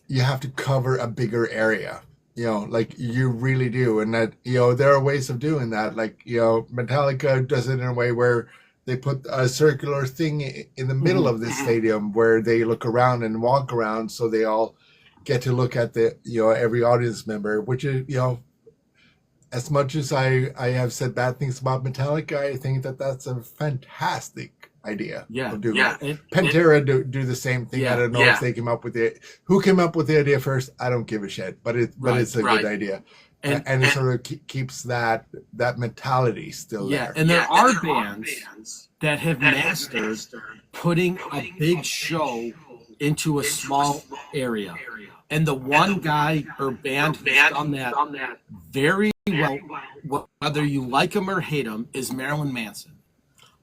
to cover a bigger area, like you really do. And that, there are ways of doing that. Like, Metallica does it in a way where they put a circular thing in the middle of the stadium where they look around and walk around, so they all get to look at every audience member, which is, as much as I have said bad things about Metallica, I think that's a fantastic idea. Yeah. Pantera do the same thing. I don't know if they came up with who came up with the idea first. I don't give a shit, but it's a good idea. And it sort of keeps that mentality still there. And there are bands that have mastered putting a big show into a small area. And the one guy or band who's done that very well, whether you like him or hate him, is Marilyn Manson.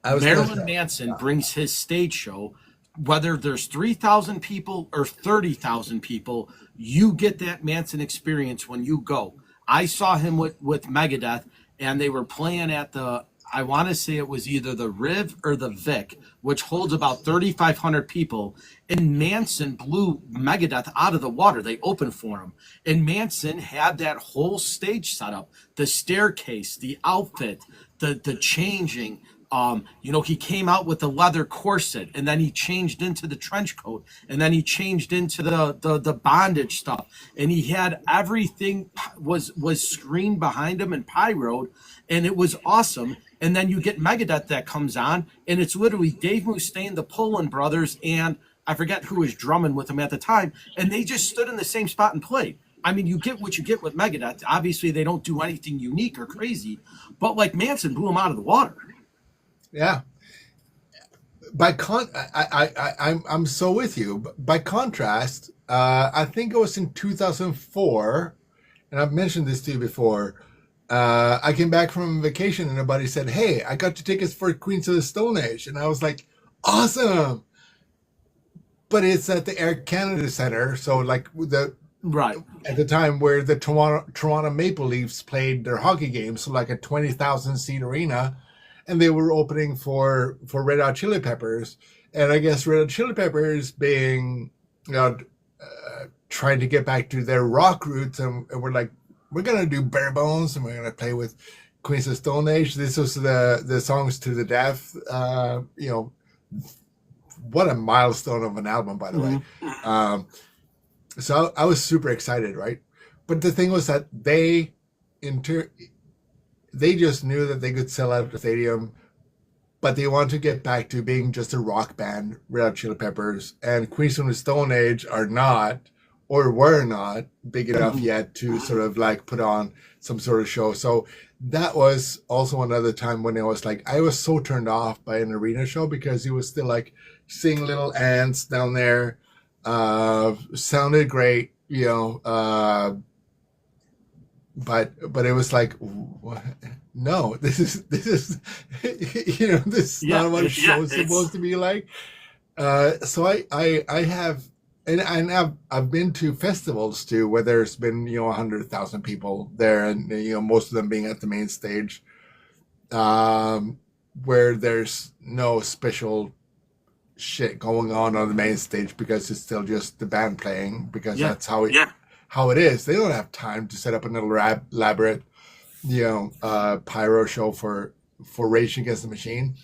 Marilyn Manson brings his stage show, whether there's 3,000 people or 30,000 people, you get that Manson experience when you go. I saw him with Megadeth, and they were playing at I want to say it was either the Riv or the Vic, which holds about 3,500 people. And Manson blew Megadeth out of the water. They opened for him. And Manson had that whole stage set up, the staircase, the outfit, the changing. He came out with the leather corset, and then he changed into the trench coat, and then he changed into the bondage stuff, and he had everything was screened behind him and pyroed, and it was awesome. And then you get Megadeth that comes on, and it's literally Dave Mustaine, the Poland brothers, and I forget who was drumming with him at the time, and they just stood in the same spot and played. I mean, you get what you get with Megadeth. Obviously, they don't do anything unique or crazy, but like Manson blew him out of the water. Yeah. I'm so with you. By contrast, I think it was in 2004, and I've mentioned this to you before. I came back from vacation and a buddy said, "Hey, I got your tickets for Queens of the Stone Age," and I was like, "Awesome!" But it's at the Air Canada Centre, so like at the time where the Toronto Maple Leafs played their hockey games, so like a 20,000 seat arena. And they were opening for Red Hot Chili Peppers, and I guess Red Hot Chili Peppers being, trying to get back to their rock roots, and we're like, we're gonna do Bare Bones, and we're gonna play with Queens of Stone Age. This was the Songs to the Deaf, what a milestone of an album, by the way. So I was super excited, right? But the thing was that they just knew that they could sell out the stadium, but they want to get back to being just a rock band. Red Hot Chili Peppers and Queens of the Stone Age are not, or were not, big enough yet to sort of like put on some sort of show. So that was also another time when it was like, I was so turned off by an arena show because he was still like seeing little ants down there. Sounded great, you know, but it was like, what? No, this is you know, this is not what a show is supposed to be like. So I have, and I've been to festivals too where there's been, you know, 100,000 people there, and you know, most of them being at the main stage, where there's no special shit going on the main stage because it's still just the band playing, because that's how it is. They don't have time to set up an elaborate, you know, pyro show for Rage Against the Machine.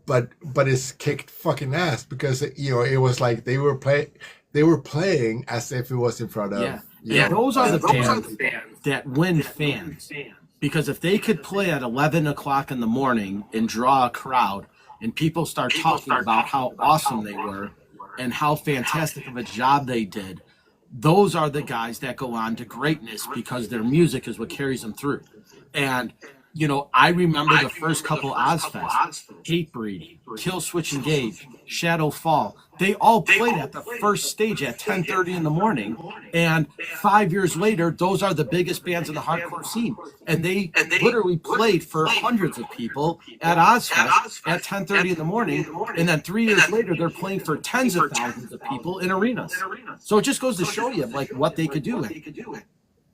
But it's kicked fucking ass because you know, it was like they were playing as if it was in front of those are the bands that win fans, because if they could play at 11 o'clock in the morning and draw a crowd, and people start talking about how awesome they were and how fantastic of a job they did, those are the guys that go on to greatness because their music is what carries them through. And, you know, I remember the first couple Ozfest, Hatebreed, Killswitch Engage, Shadow Fall. They all played at the first stage at 10:30 in the morning. And 5 years later, those are the biggest bands in the hardcore scene. And they literally played for hundreds of people at Ozfest at 10:30 in the morning. And then 3 years later, they're playing for tens of thousands of people in arenas. So it just goes to show you like what they could do.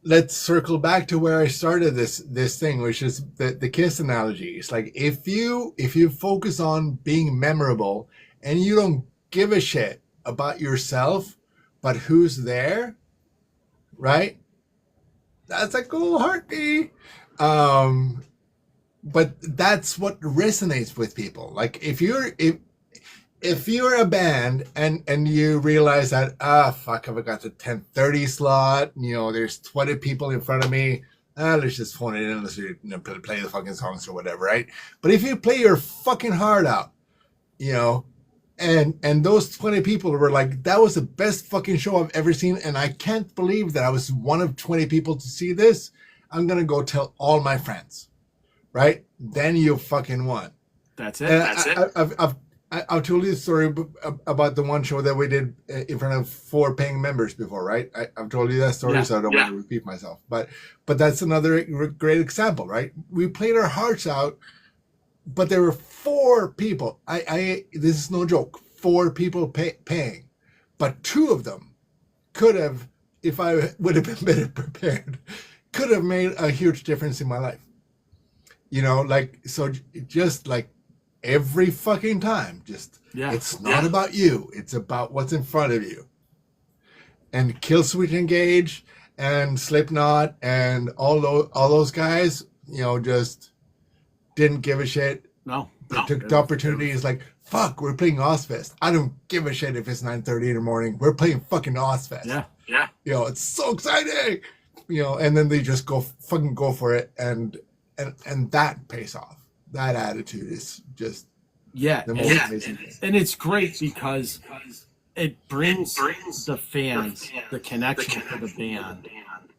Let's circle back to where I started this thing, which is the Kiss analogy. It's like if you focus on being memorable and you don't give a shit about yourself, but who's there, right? That's a cool heartbeat. But that's what resonates with people. Like if you're a band and you realize that, fuck, have I got the 10:30 slot? You know, there's 20 people in front of me. Let's just phone it in, let's play the fucking songs or whatever, right? But if you play your fucking heart out, you know, and those 20 people were like, that was the best fucking show I've ever seen, and I can't believe that I was one of 20 people to see this. I'm gonna go tell all my friends, right? Then you fucking won. That's it. I've told you the story about the one show that we did in front of 4 paying members before, right? I've told you that story, so I don't want to repeat myself. But that's another great example, right? We played our hearts out, but there were 4 people. This is no joke. 4 people paying, but 2 of them could have, if I would have been better prepared, could have made a huge difference in my life. You know, like, so just like every fucking time, it's not about you, it's about what's in front of you. And Killswitch Engage and Slipknot and all those guys, you know, just didn't give a shit. They took the opportunity. It's like, fuck, we're playing Ozfest. I don't give a shit if it's 9:30 in the morning. We're playing fucking Ozfest. You know, it's so exciting. You know, and then they just go for it, and that pays off. That attitude is just the most amazing thing. And it's great because it brings the fans the connection to the band.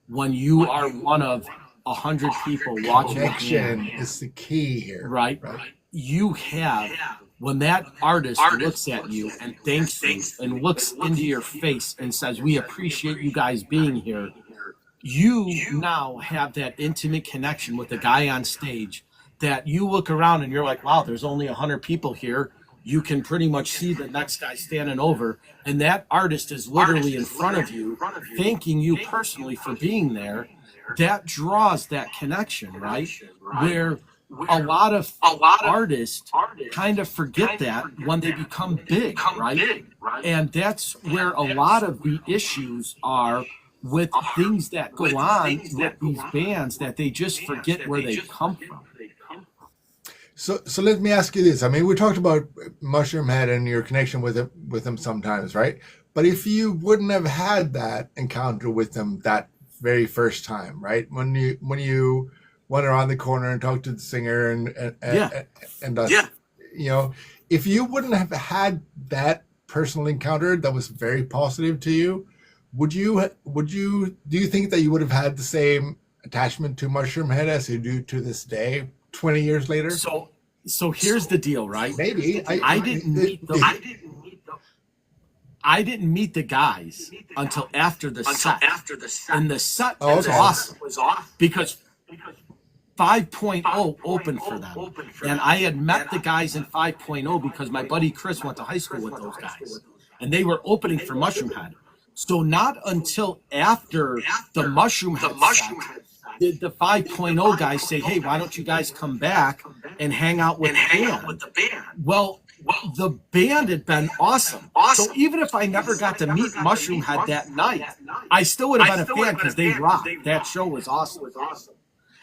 When you are one of 100 people watching, connection is the key here, right? You have, when that artist looks at you and thanks you and looks into your face and says, "We appreciate you guys being here," you now have that intimate connection with the guy on stage, that you look around and you're like, wow, there's only 100 people here. You can pretty much see the next guy standing over, and that artist is literally in front of you, thanking you personally for being there. That draws that connection, right? Where a lot of artists kind of forget that when they become big, right? And that's where a lot of the issues are with things that go on with these bands, that they just forget where they come from. So let me ask you this. I mean, we talked about Mushroom Head and your connection with him sometimes, right? But if you wouldn't have had that encounter with him that very first time, right? When you went around the corner and talked to the singer Yeah. and us, you know, if you wouldn't have had that personal encounter that was very positive to you, would you do you think that you would have had the same attachment to Mushroom Head as you do to this day, 20 years later? So so here's the deal, right? Maybe. I didn't meet the I didn't meet the guys until after the set. And the set Oh, was okay. awesome because 5.0 opened for them. And I had met the guys in 5.0 because my buddy Chris went to high school with those guys. And they were opening for Mushroom Head. So not until after the Mushroom Head set did the 5.0 guys say, hey, why don't you guys come back and hang out with the band? Well, the band had been awesome. So even if I never got to meet Mushroom Head that night, I still would have been a fan because they rocked. That show was awesome.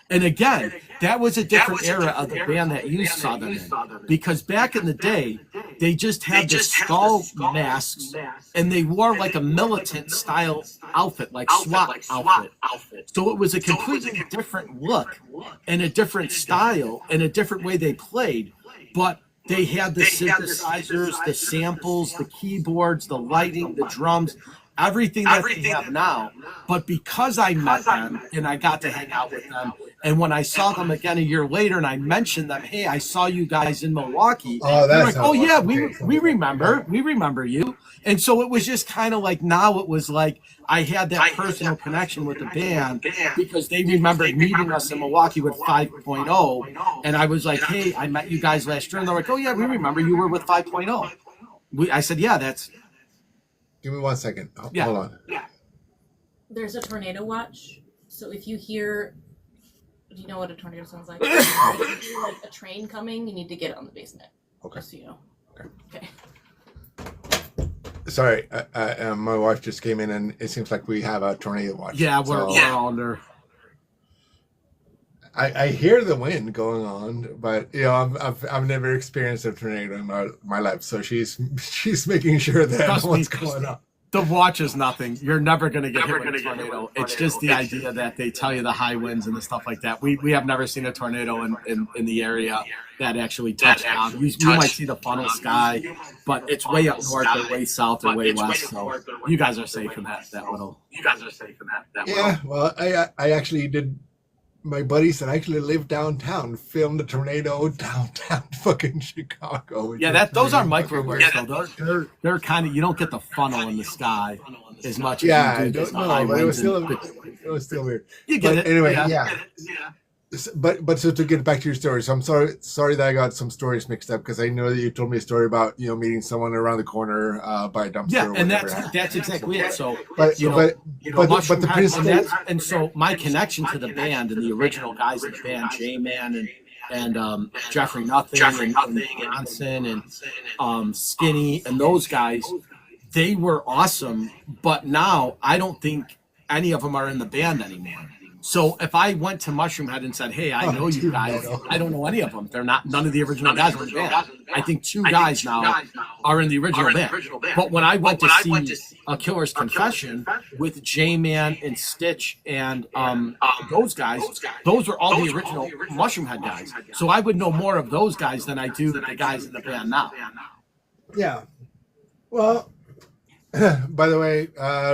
And again, that was a different era of the band that you saw them in. Because back in the day, they just had the skull masks and they wore like a militant style outfit, like SWAT outfit. So it was a completely different look and a different style and a different way they played. But they had the synthesizers, the samples, the keyboards, the lighting, the drums, everything that they have now. But because I met them and I got to hang out with them, and when I saw them again a year later and I mentioned them, hey, I saw you guys in Milwaukee. Oh, They're that's like, how oh it was. yeah, Okay. we remember you. And so it was just kind of like now it was like I had that personal connection with the band because they remembered meeting us in Milwaukee with 5.0. And I was like, hey, I met you guys last year. And they're like, oh yeah, we remember you were with 5.0. I said, yeah, that's Give me 1 second. Yeah. Hold on. There's a tornado watch. So if you hear, do you know what a tornado sounds like? If you hear like a train coming, you need to get on the basement. Okay. Just so you know. Okay. Okay. Sorry, my wife just came in, and it seems like we have a tornado watch. yeah, we're So, all under. I hear the wind going on, but I've never experienced a tornado in my life, so she's making sure that Trust me, what's going on. The watch is nothing. You're never going to get hit with a tornado. It's just the idea that they tell you the high winds and the stuff like that. We have never seen a tornado in the area that actually touched down. You might see the funnel sky, but it's way up north or way south or way west. So you guys are safe in that little. Yeah, well, I actually did. My buddies that actually live downtown filmed a tornado downtown fucking Chicago. Yeah, those are microwaves though. They're kind of, you don't get the funnel in the sky as much as Yeah, I you do don't just the know, high but it winds. was still weird. You get But it. anyway, Yeah. yeah. But so to get back to your story, so I'm sorry that I got some stories mixed up because I know that you told me a story about meeting someone around the corner by a dumpster. Yeah, or and whatever. that's exactly it. So But you know, but Mushroom the Head, principle. and so my connection to the band and the original guys in the band, J-Man and Jeffrey Nothing and Johnson and Skinny and those guys, they were awesome. But now I don't think any of them are in the band anymore. So if I went to Mushroom Head and said, hey, I know you guys, I don't know any of them. They're none of the original guys in the band. I think two guys now are in the original band. But when I went to see A Killer's Confession with J-Man and Stitch and those guys, those were all the original Mushroom Head guys. So I would know more of those guys than I do the guys in the band now. Yeah. Well, by the way,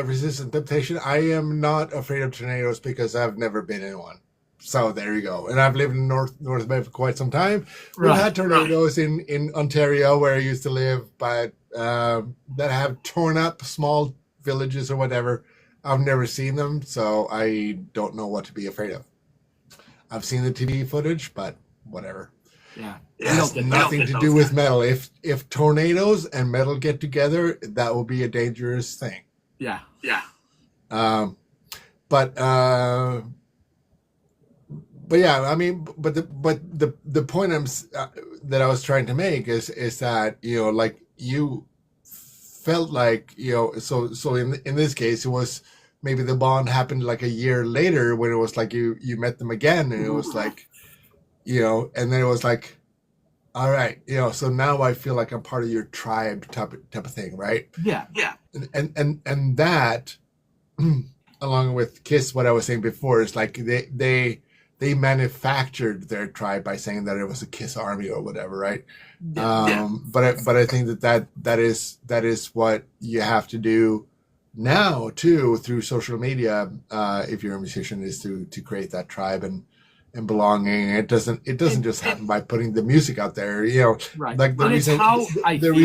Resistant Temptation, I am not afraid of tornadoes because I've never been in one. So there you go. And I've lived in North Bay for quite some time. We've had tornadoes in Ontario where I used to live, but that have torn up small villages or whatever. I've never seen them, so I don't know what to be afraid of. I've seen the TV footage, but whatever. Yeah. It has nothing to do with metal. If tornadoes and metal get together, that will be a dangerous thing. Yeah. But yeah, I mean, but the point that I was trying to make is that like you felt like so in this case it was maybe the bond happened like a year later when it was like you met them again and it was like and then it was like All right, so now I feel like I'm part of your tribe type of thing, right? Yeah. And that, along with Kiss, what I was saying before is like they manufactured their tribe by saying that it was a Kiss army or whatever, right? But I think that is what you have to do now too through social media, if you're a musician, is to create that tribe and belonging. It doesn't just happen by putting the music out there, Right. like And it's how I the think.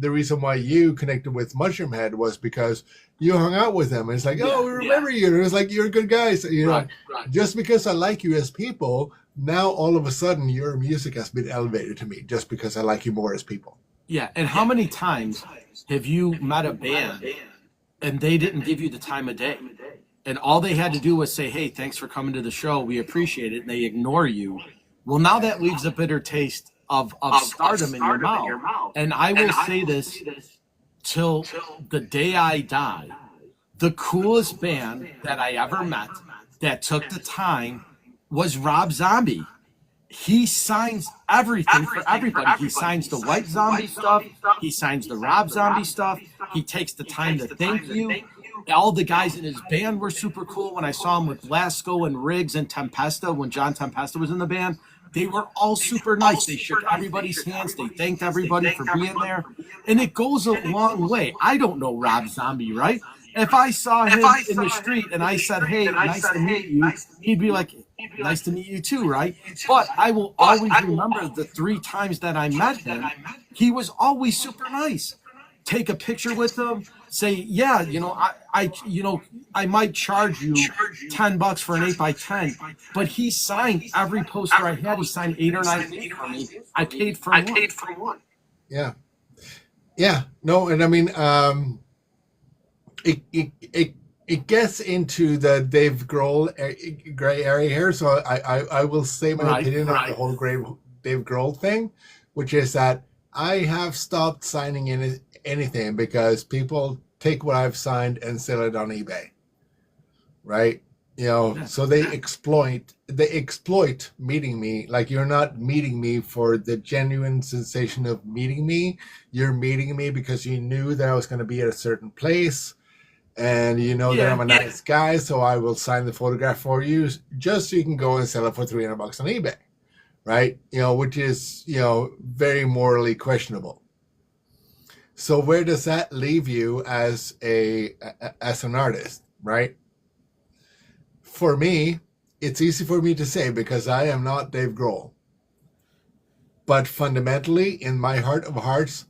reason why you connected with Mushroom Head was because you hung out with them. It's like, oh, we remember you. And it was like, you're a good guy. So, Right. just because I like you as people, now all of a sudden your music has been elevated to me just because I like you more as people. Yeah. And how many times have you met a band and they didn't give you the time of day? And all they had to do was say, hey, thanks for coming to the show. We appreciate it. And they ignore you. Well, now that leaves a bitter taste of stardom in your mouth. And I will say this till the day I die. The coolest band that I ever met that took the time was Rob Zombie. He signs everything for everybody. He signs the White Zombie stuff. He signs the Rob Zombie stuff. He takes the time to thank you. All the guys in his band were super cool. When I saw him with Blasco and Riggs and Tempesta, when John Tempesta was in the band, they were all super nice. They shook everybody's hands. They thanked everybody for being there. And it goes a long way. I don't know Rob Zombie, right? If I saw him in the street and I said, hey, nice to meet you, he'd be like, nice to meet you too, right? But I will always remember the 3 times that I met him. He was always super nice. Take a picture with him, say, yeah, I might charge you $10 for an 8x10, but he signed every poster I had. He signed 8 or 9 for me. I paid for one. Yeah. No, and I mean, it gets into the Dave Grohl gray area here, so I will say my opinion on the whole Dave Grohl thing, which is that I have stopped signing anything because people take what I've signed and sell it on eBay, right? So they exploit meeting me. Like, you're not meeting me for the genuine sensation of meeting me. You're meeting me because you knew that I was going to be at a certain place, and that I'm a nice guy, so I will sign the photograph for you just so you can go and sell it for $300 on eBay, right? Which is very morally questionable. So where does that leave you as an artist, right? For me, it's easy for me to say because I am not Dave Grohl. But fundamentally, in my heart of hearts,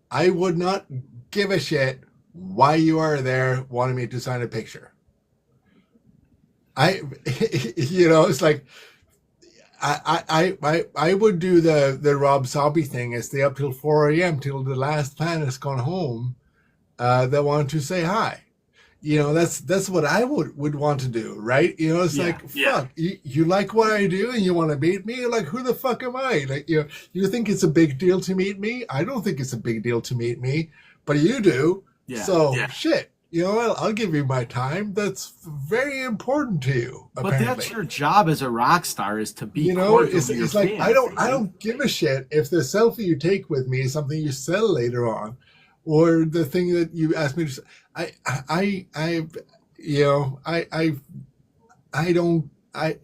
I would not give a shit why you are there wanting me to sign a picture. It's like, I would do the Rob Zombie thing and stay up till 4 a.m. till the last fan has gone home that wanted to say hi. That's what I would want to do, right? It's like, fuck, you like what I do and you want to meet me? Like, who the fuck am I? Like, you think it's a big deal to meet me? I don't think it's a big deal to meet me, but you do. Shit. I'll give you my time. That's very important to you. Apparently. But that's your job as a rock star, is to be. It's like fans, I don't give a shit if the selfie you take with me is something you sell later on, or the thing that you asked me to.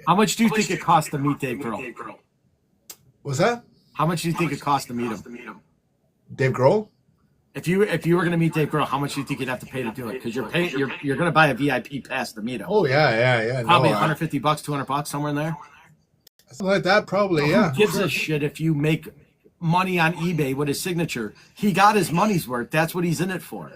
How much do you think it costs to meet Dave Grohl? What's that? How much do you think it costs to meet him? Dave Grohl? If you were going to meet Dave Grohl, how much do you think you'd have to pay to do it? Because you're going to buy a VIP pass to meet him. Oh yeah. Probably $150, $200, somewhere in there. Something like that, probably. Yeah. Who gives a shit if you make money on eBay with his signature? He got his money's worth. That's what he's in it for.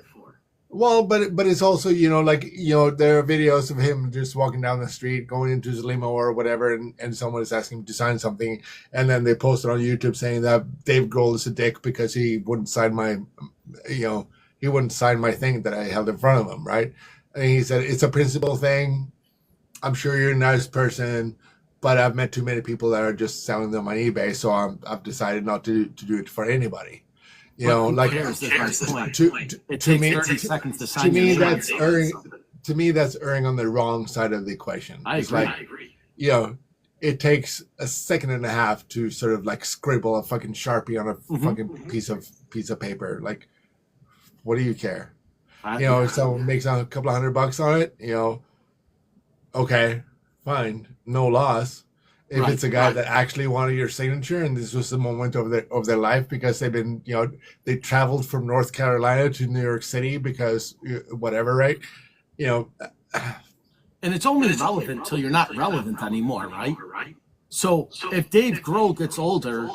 Well, but it's also, there are videos of him just walking down the street, going into his limo or whatever, and someone is asking him to sign something, and then they post it on YouTube saying that Dave Grohl is a dick because he wouldn't sign my thing that I held in front of him, right? And he said, it's a principle thing. I'm sure you're a nice person, but I've met too many people that are just selling them on eBay, so I've decided not to do it for anybody. It takes 30 seconds to sign. To me, that's erring on the wrong side of the equation. I agree. it takes a second and a half to sort of like scribble a fucking Sharpie on a fucking piece of paper. Like, what do you care? If someone makes a couple of $100 on it, okay, fine, no loss. If it's a guy that actually wanted your signature and this was the moment of their life because they've been, they traveled from North Carolina to New York City because whatever, right? And it's only relevant till you're not relevant anymore, right? So if Dave Grohl gets older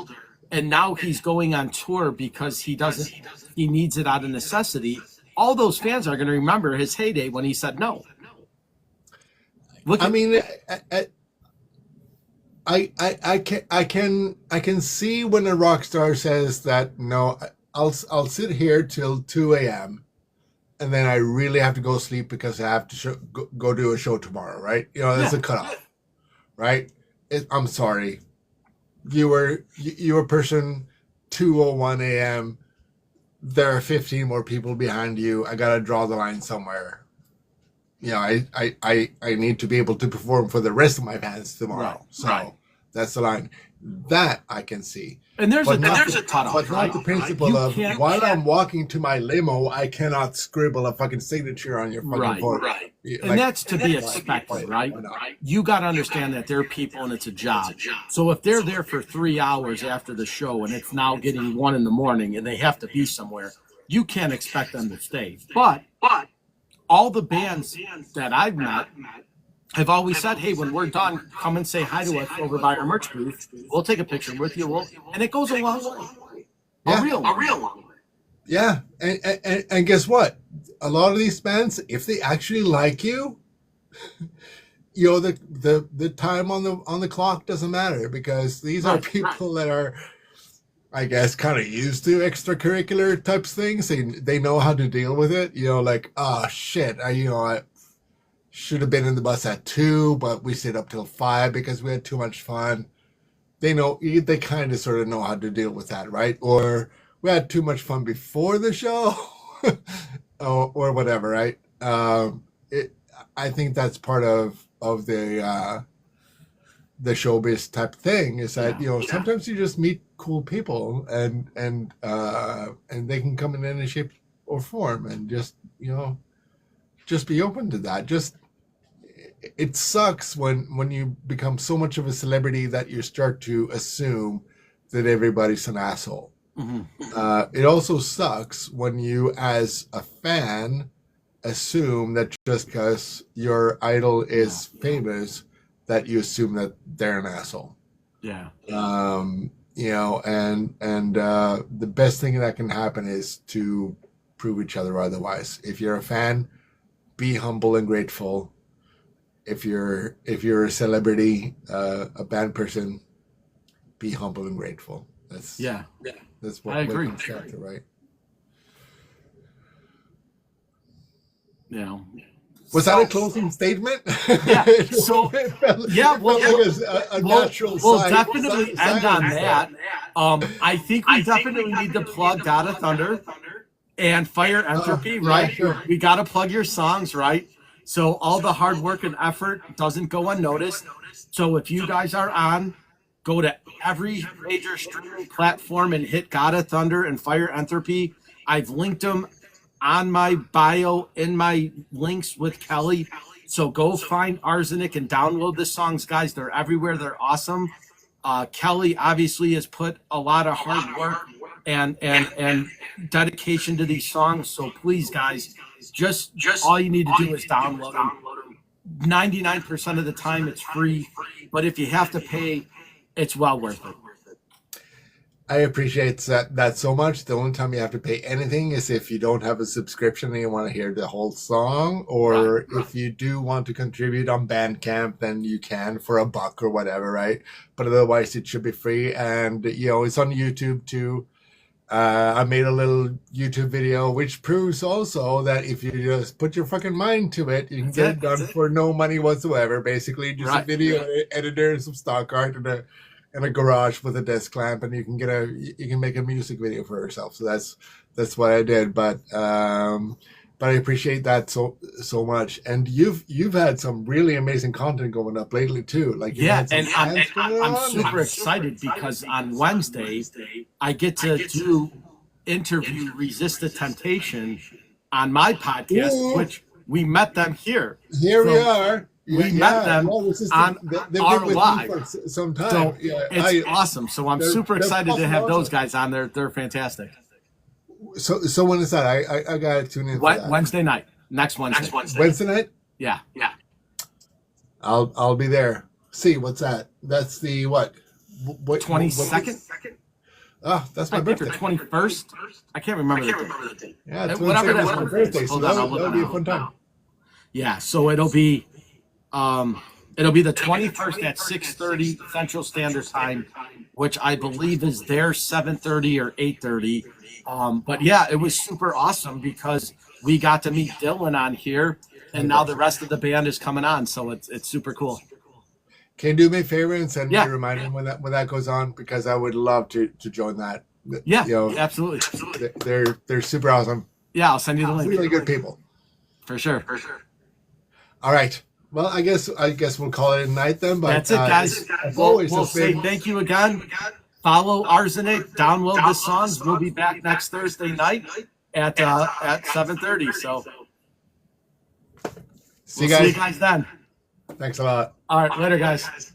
and now he's going on tour because he needs it out of necessity, all those fans are going to remember his heyday when he said no. I can see when a rock star says that, no, I'll sit here till 2 a.m. and then I really have to go sleep because I have to go do a show tomorrow, right? That's a cutoff, right? I'm sorry. You were person 2:01 a.m. There are 15 more people behind you. I gotta draw the line somewhere. I need to be able to perform for the rest of my fans tomorrow. That's the line that I can see. And there's a cutoff, but not the principle of while I'm walking to my limo, I cannot scribble a fucking signature on your fucking photo. Right. And that's to be expected, right? You got to understand that they're people and it's a job. So if they're there for 3 hours after the show and it's now getting 1 a.m. and they have to be somewhere, you can't expect them to stay. But all the bands that I've met have always said, hey, when we're done, come and say hi to us over by our merch booth. We'll take a picture with you. And it goes a long way. A real long way. Yeah. And guess what? A lot of these bands, if they actually like you, the time on the clock doesn't matter because these are people that are, I guess, kind of used to extracurricular types things. They know how to deal with it. Like, oh shit, I should have been in the bus at 2, but we stayed up till 5 because we had too much fun. They kind of sort of know how to deal with that, right? Or we had too much fun before the show, or whatever, right? I think that's part of the showbiz type thing is that sometimes you just meet cool people and they can come in any shape or form and just be open to that. It sucks when you become so much of a celebrity that you start to assume that everybody's an asshole. Mm-hmm. It also sucks when you, as a fan, assume that just because your idol is famous, that you assume that they're an asshole. Yeah. And the best thing that can happen is to prove each other otherwise. If you're a fan, be humble and grateful. If you're a celebrity, a band person, be humble and grateful. That's what I agree. Comes down to, right? Yeah. Was that a closing statement? Yeah. So natural. We'll definitely end on that. I think we definitely need to plug God of Thunder and Fire Entropy, right? Yeah, sure. We got to plug your songs, right? So all the hard work and effort doesn't go unnoticed. So if you guys are on, go to every major streaming platform and hit God of Thunder and Fire Entropy. I've linked them on my bio in my links with Kelly. So go find Arsenic and download the songs, guys. They're everywhere. They're awesome. Kelly obviously has put a lot of hard work and dedication to these songs. So please, guys, just all you need to do is download them. 99% of the time it's free, but if you have to pay, it's well worth it. I appreciate that so much. The only time you have to pay anything is if you don't have a subscription and you want to hear the whole song, or if you do want to contribute on Bandcamp, then you can for $1 or whatever, right? But otherwise, it should be free. And it's on YouTube too. I made a little YouTube video, which proves also that if you just put your fucking mind to it, you can get it done for no money whatsoever. Basically, just a video editor, some stock art, and a garage with a desk lamp, and you can make a music video for yourself. So that's what I did. But but I appreciate that so much. And you've had some really amazing content going up lately too. Like you've Yeah, had some and ads going I'm on. super excited because on Wednesday I get to do interview Resist the Temptation on my podcast, Ooh. which we met them here. Here we So are. we met them Well, this is on they've our been with live. me for some time. So Yeah, it's awesome. So I'm they're- super they're excited to have fucking those awesome. guys on there. They're fantastic. So when is that? I gotta tune in. For that. Wednesday night. Next Wednesday. Wednesday night. Yeah. I'll be there. See, what's that? That's the what? 22nd? Oh, that's my I think the birthday. 21st. I can't remember the date. Yeah, it's Whatever Wednesday, that my is. birthday. So Hold on, I'll that'll look be it a up. fun time. Yeah, so it'll be the 21st at 6:30 Central Standard Time, which I believe is their 7:30 or 8:30. But yeah, it was super awesome because we got to meet Dylan on here, and now the rest of the band is coming on, so it's super cool. Can you do me a favor and send Yeah. me a reminder when that goes on, because I would love to join that. Yeah, You know, absolutely. they're super awesome, Yeah, I'll send you the link really good people. for sure. All right. Well, I guess we'll call it a night then. But That's it, guys. as We'll always, it's say been- thank you again. Follow Arsenic, download the songs. We'll be back next Thursday night at 7:30. So see you we'll see you guys. guys then. Thanks a lot. All right, later, guys.